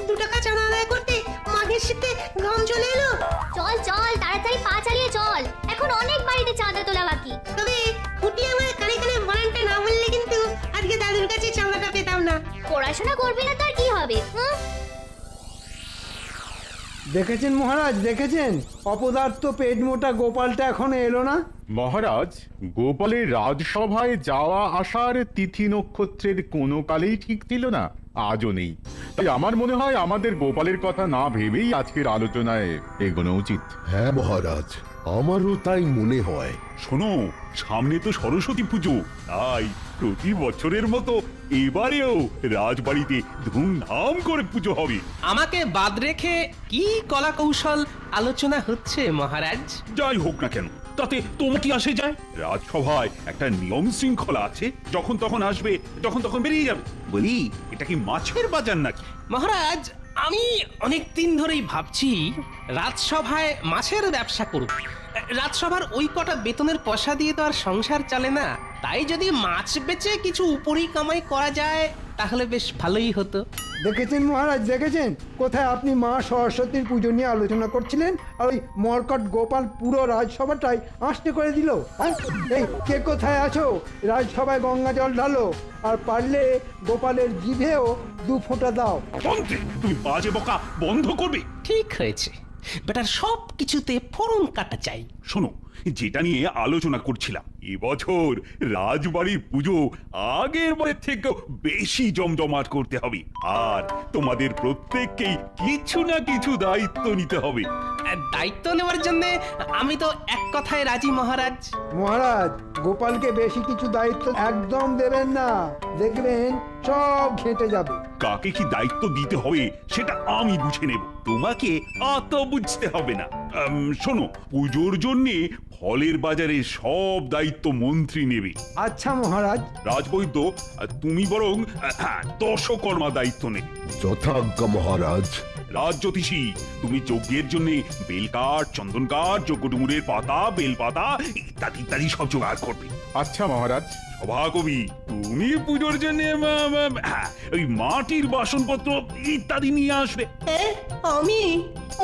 2 টাকা চাঁদা আদায় করতে মাঘের শীতে ঘাম চলে এলো। চল চল, তাড়াতাড়ি পা চালিয়ে চল, এখন অনেক বাড়িতে চাঁদা তোলা বাকি। তবে খুঁটি আমার কানে কানে বানানটা না বললে কিন্তু আজকে দাদুর কাছে চাঁদাটা পেতাম না। পড়াশোনা করবি না তার কি হবে? দেখেছেন মহারাজ, দেখেছেন অপদার্থ পেট মোটা গোপালটা এখনো এলো না। মহারাজ, গোপালের রাজসভায় যাওয়া আসার তিথি নক্ষত্রের কোনো কালেই ঠিক ছিল না, আজও নেই। তাই আমার মনে হয় আমাদের গোপালের কথা না ভেবেই আজকের আলোচনায় এগোনো উচিত। হ্যাঁ মহারাজ, আমারও তাই মনে হয়। শোনো, সামনে তো সরস্বতী পুজো, তাই প্রতি বছরের মতো এবারেও রাজবাড়িতে ধুমধাম করে পুজো হবে। আমাকে বাদ রেখে কি কলা কৌশল আলোচনা হচ্ছে মহারাজ? যাই হোক না কেন, তাতে তোমার কি আসে যায়? রাজসভায় একটা নিয়ম শৃঙ্খলা আছে, যখন তখন আসবে, যখন তখন বেরিয়ে যাবে। বলি, এটা কি মাছের বাজার নাকি? মহারাজ, আমি অনেক দিন ধরেই ভাবছি রাজসভায় মাছের ব্যবসা করব। রাজসভার ওই কটা বেতনের পয়সা দিয়ে তো আর সংসার চলে না, তাই যদি মাছ বেচে কিছু উপরি কামাই করা যায় তাহলে বেশ ভালোই হতো। দেখেছেন মহারাজ, দেখেছেন কোথায় আপনি মা সরস্বতীর পুজো নিয়ে আলোচনা করছিলেন, আর ওই মরকট গোপাল পুরো রাজসভাটাই আঁচড়ে করে দিল। এই কে কোথায় আছো, রাজসভায় গঙ্গা জল ঢালো, আর পারলে গোপালের জিভেও 2 ফোঁটা দাও। তুমি বাজে বকা বন্ধ করবে? ঠিক হয়েছে, বেটার সব কিছুতে ফোড়ন কাটা চাই। শোনো, যেটা নিয়ে আলোচনা করছিলাম, এবছর রাজবাড়ির পুজো আগের বারের থেকে বেশি জমজমাট করতে হবে, আর তোমাদের প্রত্যেককেই কিছু না কিছু দায়িত্ব নিতে হবে। দায়িত্ব নেওয়ার জন্য আমি তো এক কথায় রাজি মহারাজ। মহারাজ, গোপালকে বেশি কিছু দায়িত্ব একদম দেবেন না, দেখবেন সব ঘেঁটে যাবে। কাকে কি দায়িত্ব দিতে হবে সেটা আমি বুঝে নেব, তোমাকে অত বুঝতে হবে না। শোনো, পুজোর জন্য ফলের বাজারে সব দায়িত্ব মন্ত্রী নেবে। আচ্ছা মহারাজ। রাজবৈদ্য, তুমি বরং দশকর্মা দায়িত্ব নেবে। যথাজ্ঞা মহারাজ। রাজ জ্যোতিষী, তুমি যজ্ঞের জন্য বেলকাঠ, চন্দন কাঠ, যজ্ঞডুমুরের পাতা, বেলপাতা ইত্যাদি ইত্যাদি সব জোগাড় করবে। আচ্ছা মহারাজ। সভাকবি, তুমি পুজোর জন্য ওই মাটির বাসনপত্র ইত্যাদি নিয়ে আসবে। আমি?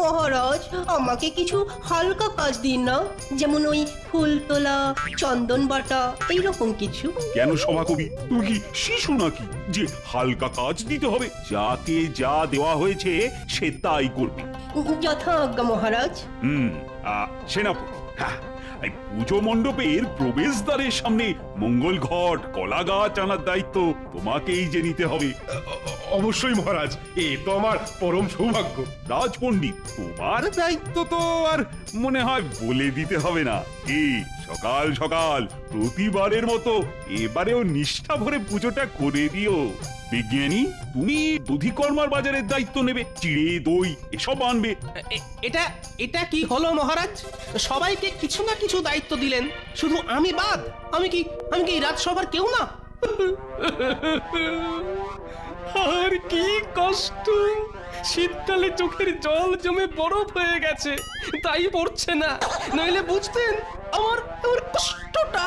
মহারাজ, আমাকে কিছু হালকা কাজ দিন না, যেমন ওই ফুল তোলা, চন্দন বাটা, এইরকম কিছু। কেন সভাকবি, তুমি কি শিশু নাকি যে হালকা কাজ দিতে হবে? যাকে যা দেওয়া হয়েছে সে তাই করবে। যথাজ্ঞা মহারাজ। সেনাপতি, এই পুজো মণ্ডপের প্রবেশদ্বারের সামনে মঙ্গল ঘট, কলা গাছ আনার দায়িত্ব তোমাকেই যে নিতে হবে। অবশ্যই মহারাজ, এ তো আমার পরম সৌভাগ্য। রাজপণ্ডিত, তোমার দায়িত্ব তো আর মনে হয় বলে দিতে হবে না। কি সকাল সকাল প্রতিবারের মতো এবারেও নিষ্ঠা ভরে পুজোটা করে দিও। বিজ্ঞানী, তুমি দধিকর্মার বাজারের দায়িত্ব নেবে, চিড়ে দই এসব আনবে। এটা এটা কি হলো মহারাজ? সবাইকে কিছু না কিছু দায়িত্ব দিলেন, শুধু আমি বাদ। আমি কি রাজসভার কেউ না? আর কি কষ্ট! শীতকালে চোখের জল জমে বরফ হয়ে গেছে, তাই পড়ছে না, নইলে বুঝতেন আমার কষ্টটা।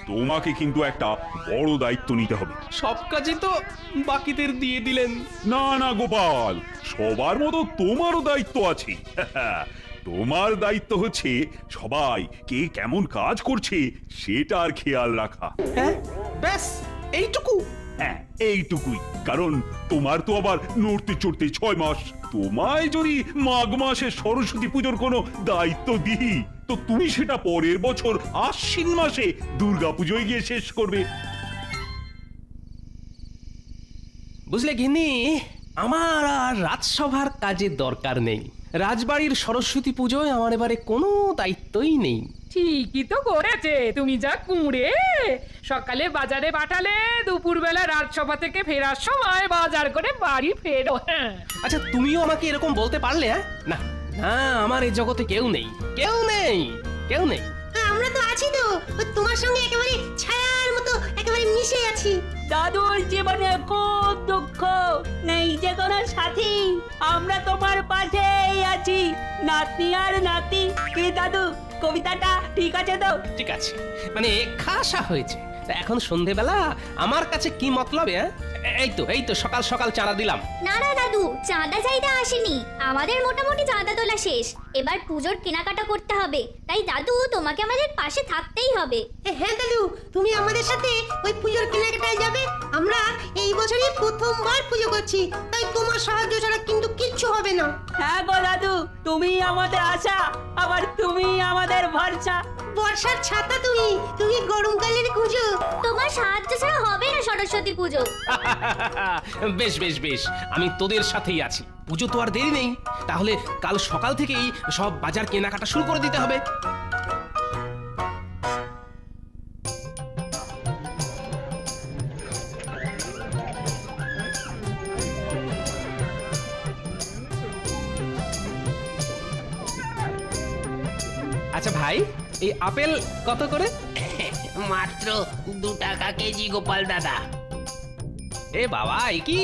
তোমাকে কিন্তু একটা বড় দায়িত্ব নিতে হবে। সব কাজই তো বাকিদের দিয়ে দিলেন। না না গোপাল, সবার মতো তোমারও দায়িত্ব আছে। তোমার দায়িত্ব হচ্ছে সবাই কে কেমন কাজ করছে সেটার খেয়াল রাখা। হ্যাঁ, ব্যাস এইটুকু। হ্যাঁ, এইটুকুই। কারণ তোমার তো আবার নড়তে চড়তে 6 মাস। তোমায় যদি মাঘ মাসে সরস্বতী পুজোর কোনো দায়িত্ব দিই, তো তুমি সেটা পরের বছর আশ্বিন মাসে দুর্গা পুজোয় গিয়ে শেষ করবে। বুঝলে গিন্নি, আমার আর রাজসভার কাজের দরকার নেই। রাজবাড়ির সরস্বতী পুজোয় আমার এবারে কোনো দায়িত্বই নেই। ঠিকই তো করেছে, তুমি যা কুঁড়ে। সকালে বাজারে পাঠালে, দুপুরবেলা রাজসভা থেকে ফেরার সময় বাজার করে বাড়ি ফেরো। আচ্ছা, তুমিও আমাকে এরকম বলতে পারলে? না না, আমার এই জগতে কেউ নেই, কেউ নেই, কেউ নেই। আমরা তো আছি তো, তোমার সঙ্গে একেবারে ছায়ার মতো একেবারে মিশে আছি। দাদুর জীবনে খুব দুঃখ, নেই যে কোনো সাথী। আমরা তোমার পাশেই আছি, নাতনি আর নাতি। কি দাদু, কবিতাটা ঠিক আছে তো? ঠিক আছে, মানে খাসা হয়েছে। এখন সন্ধেবেলা আমার কাছে কি মতলব? এই তো সকাল সকাল চাঁদা দিলাম। না না দাদু, চাঁদা চাইতে আসেনি, আমাদের মোটামুটি চাঁদা তোলা শেষ। এবার পুজোর কেনাকাটা করতে হবে, তাই দাদু তোমাকে আমাদের পাশে থাকতেই হবে। হ্যাঁ দাদু, তুমি আমাদের সাথে ওই পুজোর কেনাকাটায় যাবে। আমরা এই বছরই প্রথমবার পুজো করছি, তাই তোমার সাহায্য ছাড়া কিন্তু কিচ্ছু হবে না। হ্যাঁ গো দাদু, তুমি আমাদের আশা, আবার তুমি আমাদের ভরসা। বর্ষার ছাতা তুমি গরমকালের পুজো। তোমার সাহায্য ছাড়া হবে না সরস্বতী পুজো। বেশ বেশ বেশ, আমি তোদের সাথেই আছি। পুজো তো আর দেরি নেই, তাহলে কাল সকাল থেকেই সব বাজার কেনাকাটা শুরু করে দিতে হবে। আচ্ছা ভাই, এই আপেল কত করে? মাত্র 2 টাকা কেজি গোপাল দাদা। এ বাবা, কি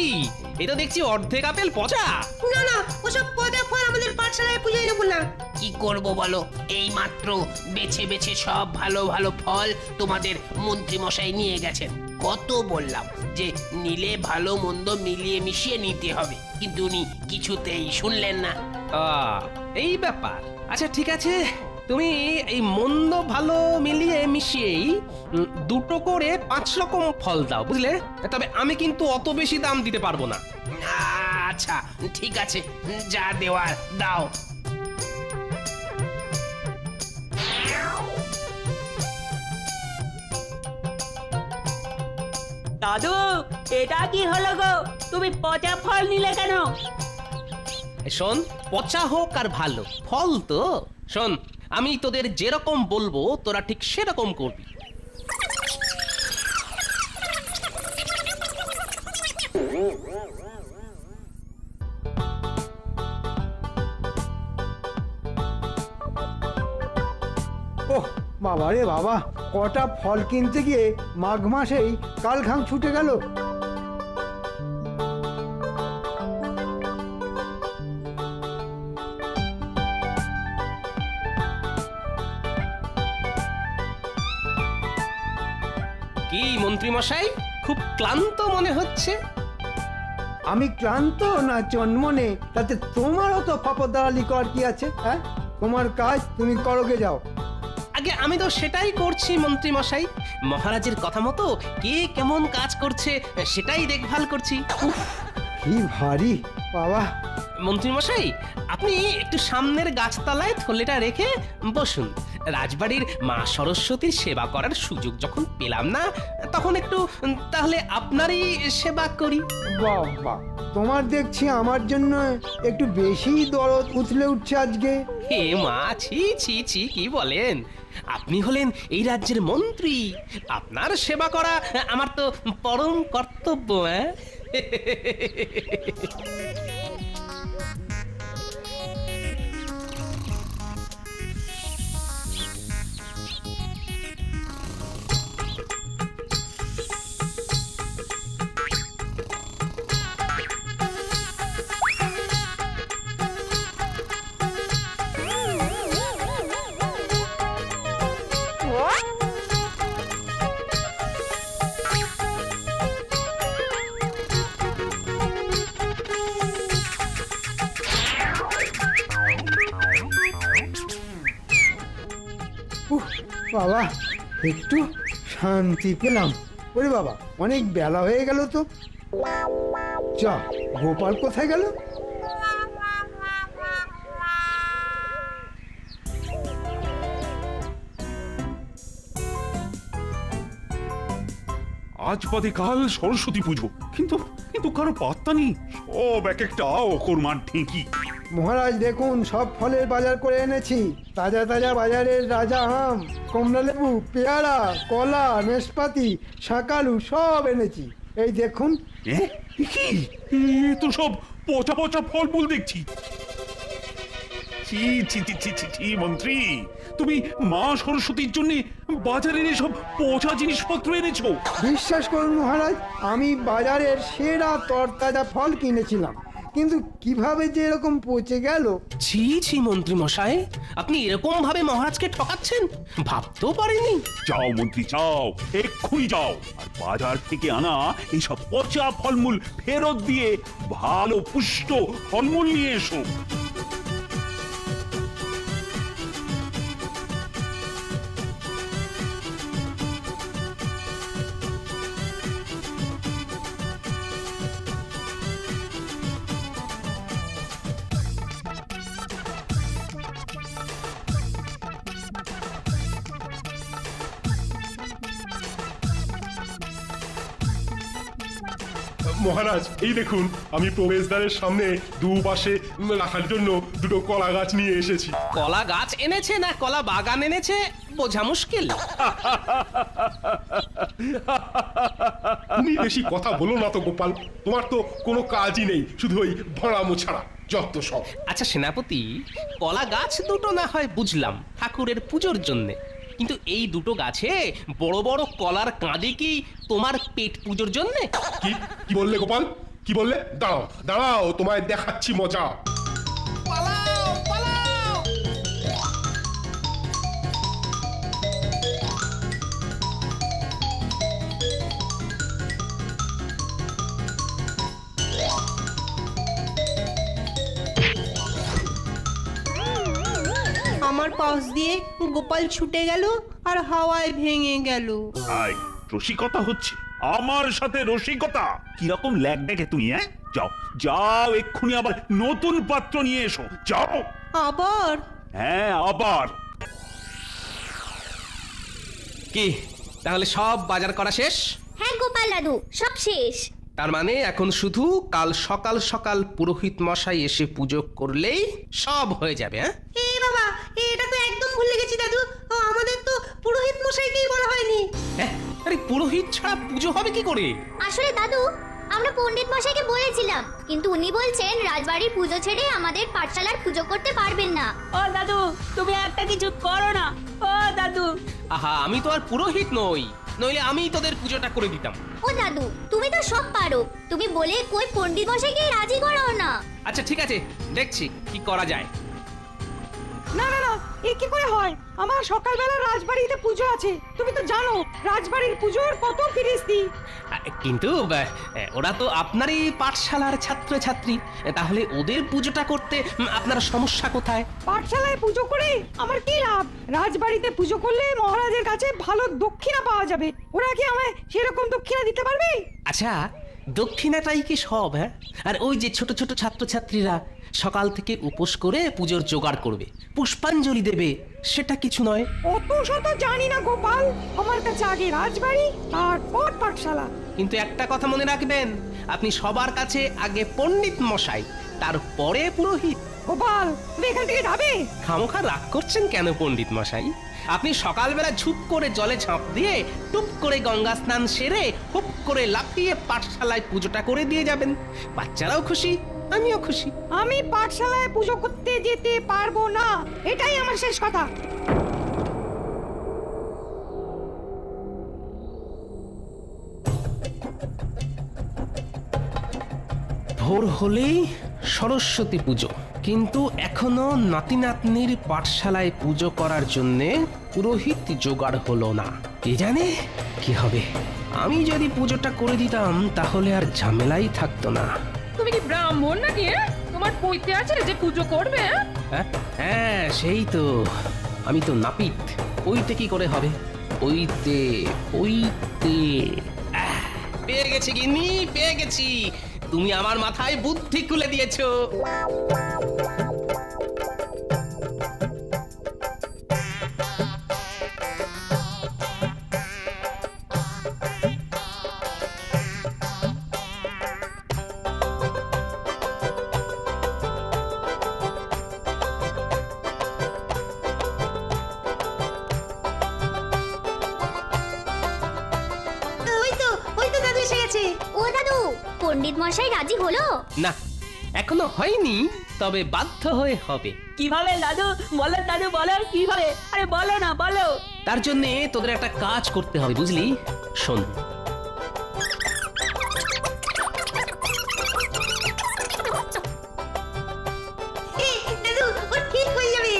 এই তো দেখছি অর্ধেক আপেল পচা। না না, ওসব পচা ফল আমাদের পাঠশালায় পুজোয় নেব না। কি করব বলো, এই মাত্র বেছে বেছে সব ভালো ভালো ফল তোমাদের মন্ত্রী মশাই নিয়ে গেছেন। কত বললাম যে নিলে ভালো মন্দ মিলিয়ে মিশিয়ে নিতে হবে, কিন্তু উনি কিছুতেই শুনলেন না। এই ব্যাপার। আচ্ছা ঠিক আছে, তুমি এই মন্দ ভালো মিলিয়ে মিশিয়েই 2 করে 5 রকম ফল দাও, বুঝলে? তবে আমি কিন্তু অত বেশি দাম দিতে পারবো না। আচ্ছা ঠিক আছে, যা দেওয়ার দাও। দাদু এটা কি হলো গো, তুমি পচা ফল নিলে কেন? শোন, পচা হোক আর ভালো ফল তো। শোন, আমি তোদের যেরকম বলবো তোরা ঠিক সেরকম করবি। ওহ বাবা রে বাবা, কটা ফল কিনতে গিয়ে মাঘ মাসেই কাল ঘাম ছুটে গেল। কি মন্ত্রী মশাই, খুব ক্লান্ত মনে হচ্ছে। আমি ক্লান্ত না চন্মনে, তাতে তোমারও তো ফাপদারালি কর কি আছে? হ্যাঁ, তোমার কাজ তুমি করোগে যাও। আগে আমি তো সেটাই করছি মন্ত্রী মশাই, মহারাজের কথা মতো কে কেমন কাজ করছে সেটাই দেখভাল করছি। কি ভারী বাবা। মন্ত্রী মশাই, আপনি একটু সামনের গাছতলায় থলেটা রেখে বসুন। রাজবাড়ির মা সরস্বতীর সেবা করার সুযোগ যখন পেলাম না, তখন একটু তাহলে আপনারই সেবা করি। বাবা, তোমার দেখছি আমার জন্য একটু বেশি দরদ উথলে উঠছে আজকে। হে মা, ছি ছি ছি, কি বলেন? আপনি হলেন এই রাজ্যের মন্ত্রী, আপনার সেবা করা আমার তো পরম কর্তব্য। বাবা, একটু শান্তি পেলাম। ওরে বাবা, অনেক বেলা হয়ে গেল তো। যা, গোপাল কোথায় গেল? আজ বাদে কাল সরস্বতী পুজো, কিন্তু কিন্তু কারো পাত্তা নেই। সব এক একটা অকর্মার ঢেঁকি। মহারাজ দেখুন, সব ফলের বাজার করে এনেছি। তাজা তাজা বাজারের রাজা আম, কমলা লেবু, পেয়ারা, কলা, নাশপাতি, শাকালু সব এনেছি। এই দেখুন। তো সব পচা পচা ফলমূল দেখছি। ছি ছি ছি ছি ছি ছি, মন্ত্রী, তুমি মা সরস্বতীর জন্য বাজারের এসব পচা জিনিসপত্র এনেছো? বিশ্বাস করুন মহারাজ, আমি বাজারের সেরা তরতাজা ফল কিনেছিলাম, কিন্তু কিভাবে যে এরকম পচে গেল। ছি ছি মন্ত্রী মশাই, আপনি এরকম ভাবে মহারাজকে ঠকাচ্ছেন, ভাবতেও পারেনি। যাও মন্ত্রী, যাও, এক্ষুনি যাও, আর বাজার থেকে আনা এইসব পচা ফলমূল ফেরত দিয়ে ভালো পুষ্ট ফলমূল নিয়ে এসো। মহারাজ, এই দেখুন, আমি প্রবেশদ্বারের সামনে দুপাশে রাখার জন্য দুটো কলা গাছ নিয়ে এসেছি। কলা গাছ এনেছে না কলা বাগান এনেছে বোঝা মুশকিল। তুমি বেশি কথা বলো না তো গোপাল, তোমার তো কোনো কাজই নেই, শুধু ওই ভরামো ছাড়া যত সব। আচ্ছা সেনাপতি, কলা গাছ দুটো না হয় বুঝলাম ঠাকুরের পুজোর জন্যে, কিন্তু এই দুটো গাছে বড় বড় কলার কাঁদি কি তোমার পেট পুজোর জন্যে? কি কি বললে গোপাল, কি বললে? দাঁড়াও দাঁড়াও, তোমায় দেখাচ্ছি মজা। আমার পাশ দিয়ে গোপাল ছুটে গেল আর হাওয়ায় ভেঙে গেল। আয়, রসিকতা হচ্ছে, আমার সাথে রসিকতা? কিরকম ল্যাগ দেখে তুমি? যাও যাও, এক্ষুনি আবার নতুন পাত্র নিয়ে এসো, যাও। আবার? হ্যাঁ, আবার। কি তাহলে সব বাজার করা শেষ? হ্যাঁ গোপাল দাদু, সব শেষ। তার মানে এখন শুধু কাল সকাল সকাল পুরোহিত মশাই এসে পুজো করলেই সব হয়ে যাবে। হ্যাঁ এ বাবা, এটা তো একদম ভুলে গেছি দাদু। আমাদের তো পুরোহিত মশাইকেই বলা হয়নি। হ্যাঁ, আরে পুরোহিত ছাড়া পুজো হবে কি করে? আসলে দাদু, আমরা পণ্ডিত মশাইকে বলেছিলাম, কিন্তু উনি বলছেন রাজবাড়ির পুজো ছেড়ে আমাদের পাঠশালার পুজো করতে পারবেন না। ও দাদু, তুমি একটা কিছু করো না। ও দাদু। আহা, আমি তো আর পুরোহিত নই, নইলে আমি তোদের পুজোটা করে দিতাম। ও দাদু, তুমি তো সব পারো, তুমি বলে কই পণ্ডিত মশাইকে রাজি করাও না। আচ্ছা ঠিক আছে, দেখছি কি করা যায়। না না না, এ কি করে হয়? আমার সকালবেলা রাজবাড়িতে পুজো আছে, তুমি তো জানো রাজবাড়ির পুজোর কত ফিরিস্তি। কিন্তু ওরা তো আপনারই পাঠশালার ছাত্রছাত্রী, তাহলে ওদের পুজোটা করতে আপনার সমস্যা কোথায়? পাঠশালায় পুজো করে আমার কি লাভ? রাজবাড়িতে পুজো করলে মহারাজের কাছে ভালো দক্ষিণা পাওয়া যাবে। ওরা কি আমায় সেরকম দক্ষিণা দিতে পারবে? আচ্ছা, দক্ষিণাটাই কি সব? হ্যাঁ, আর ওই যে ছোট ছোট ছাত্রছাত্রীরা সকাল থেকে উপোস করে পুজোর জোগাড় করবে, পুষ্পাঞ্জলি দেবে, সেটা কিছু নয়? অত শত জানি না গোপাল, আমার কাছে আগে রাজবাড়ি তারপর পাঠশালা। কিন্তু একটা কথা মনে রাখবেন, আপনি সবার কাছে আগে পণ্ডিত মশাই, তারপরে পুরোহিত। গোপাল, তুমি এখান থেকে যাবে? খামোখা রাগ করছেন কেন পণ্ডিত মশাই? আপনি সকালবেলা ঝুপ করে জলে ঝাঁপ দিয়ে টুপ করে গঙ্গা স্নান সেরে হুপ করে লাফিয়ে পাঠশালায় পুজোটা করে দিয়ে যাবেন। বাচ্চারাও খুশি, আমিও খুশি। আমি পাঠশালায় পুজো করতে যেতে পারবো না, এটাই আমার শেষ কথা। ভোর হলেই সরস্বতী পুজো, কিন্তু এখনো নাতি নাতনির পাঠশালায় পুজো করার জন্যে পুরোহিত জোগাড় হলো না। কে জানে কি হবে। আমি যদি পুজোটা করে দিতাম তাহলে আর ঝামেলাই থাকতো না। তুমি কি ব্রাহ্মণ নাকি? তোমার পৈতে আছে যে পুজো করবে? হ্যাঁ সেই তো, আমি তো নাপিত। পৈতে কি করে হবে? পৈতে পৈতে পেয়ে গেছি গিন্নি, পেয়ে গেছি। তুমি আমার মাথায় বুদ্ধি খুলে দিয়েছো। ও দাদু, পণ্ডিত মশাই রাজি হলো? না, এখনো হয়নি, তবে বাধ্য হয়ে হবে। কিভাবে দাদু? বলো দাদু, বলো কিভাবে? আরে বলো না, বলো। তার জন্য তোদের একটা কাজ করতে হবে, বুঝলি? শোন, দাদু, ও ঠিক হয়ে যাবে।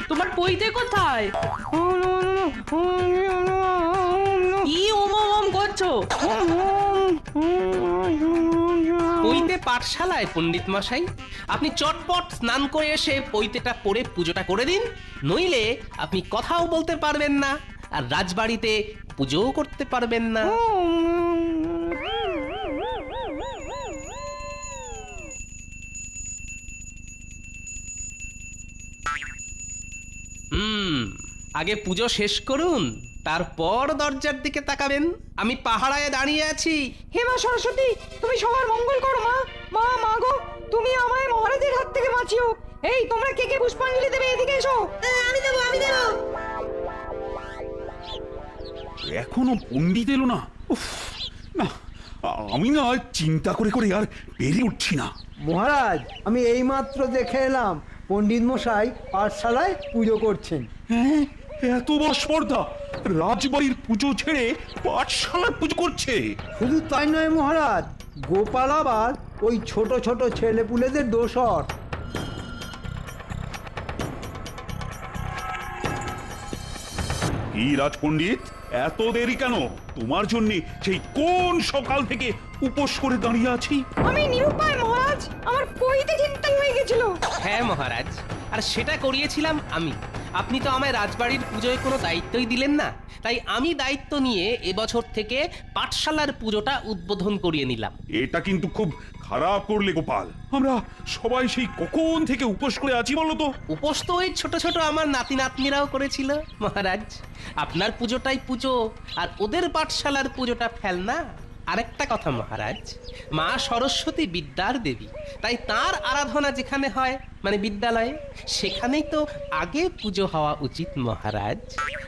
তোমার পৈতে কোথায়? কি ওম ওম করছো? পৈতে পাঠশালায় পণ্ডিত মশাই, আপনি চটপট স্নান করে এসে পৈতেটা পরে পুজোটা করে দিন, নইলে আপনি কথাও বলতে পারবেন না আর রাজবাড়িতে পুজোও করতে পারবেন না। আগে পুজো শেষ করুন, তারপর দরজার দিকে তাকাবেন। আমি পাহারায় দাঁড়িয়ে আছি। হে মা সরস্বতী, তুমি সবার মঙ্গল করো মা। মা মা গো, তুমি আমায় মহারাজের হাত থেকে বাঁচিও। এই তোমরা কে কে পুষ্পাঞ্জলি দেবে? এদিকে এসো। আমি দেবো, আমি দেবো। এখনো পণ্ডিত এলো না? উফ, না, আমি না চিন্তা করে করে আর পেরে উঠছি না। মহারাজ, আমি এইমাত্র দেখে এলাম পণ্ডিত মশাই পাঠশালায় পুজো করছেন। হ্যাঁ, এত বড় স্পর্ধা! রাজবাড়ির পুজো ছেড়ে পাঠশালার পুজো করছে। শুধু তাই নয় মহারাজ, গোপাল আবার ওই ছোট ছোট ছেলেপুলেদের দোসর। কি রাজপণ্ডিত, এত দেরি কেন? তোমার জন্য সেই কোন সকাল থেকে উপোস করে দাঁড়িয়ে আছি। আমি নিরুপায় মহারাজ, আমার পইতে চিন্তা হয়ে গেছিল। হ্যাঁ মহারাজ, আর সেটা করিয়েছিলাম আমি। আপনি তো আমায় রাজবাড়ির পুজোয় কোনো দায়িত্বই দিলেন না, তাই আমি দায়িত্ব নিয়ে এবছর থেকে পাঠশালার পুজোটা উদ্বোধন করিয়ে নিলাম। এটা কিন্তু খুব খারাপ করলে গোপাল। আমরা সবাই সেই কখন থেকে উপোস করে আছি বলো তো? উপোস তো ওই ছোট ছোট আমার নাতি নাতনিরাও করেছিল মহারাজ। আপনার পুজোটাই পুজো, আর ওদের পাঠশালার পুজোটা ফেলনা। আরেকটা কথা মহারাজ, মা সরস্বতী বিদ্যার দেবী, তাই তার আরাধনা যেখানে হয় মানে বিদ্যালয়ে, সেখানেই তো আগে পুজো হওয়া উচিত মহারাজ।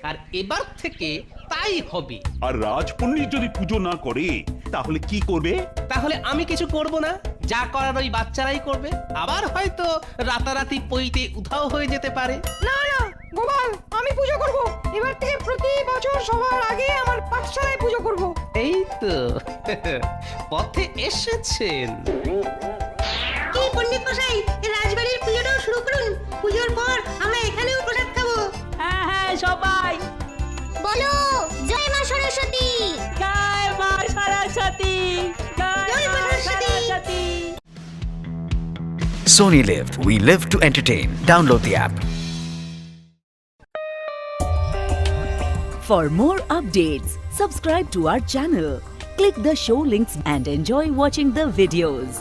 আর এবার থেকে তাই হবে। আর রাজপণ্ডিত যদি পুজো না করে তাহলে কি করবে? তাহলে আমি কিছু করব না, যা করার ওই বাচ্চারাই করবে। আবার হয়তো রাতারাতি পইতে উধাও হয়ে যেতে পারে। না না গোপাল, আমি পুজো করব। এবার থেকে প্রতি বছর সবার আগে আমার পাঠশালায় পুজো করব। এই তো পথে এসেছেন। কি পণ্ডিত মশাই, রাজবাড়ির পুজোটাও শুরু করুন। পুজোর পর আমরা এখানেও প্রসাদ খাবো। হ্যাঁ হ্যাঁ সবাই বলো জয় মা সরস্বতী। জয় মা সরস্বতী, জয় মা Saraswati. Sony Live. We live to entertain. Download the app. For more updates, subscribe to our channel, click the show links and enjoy watching the videos.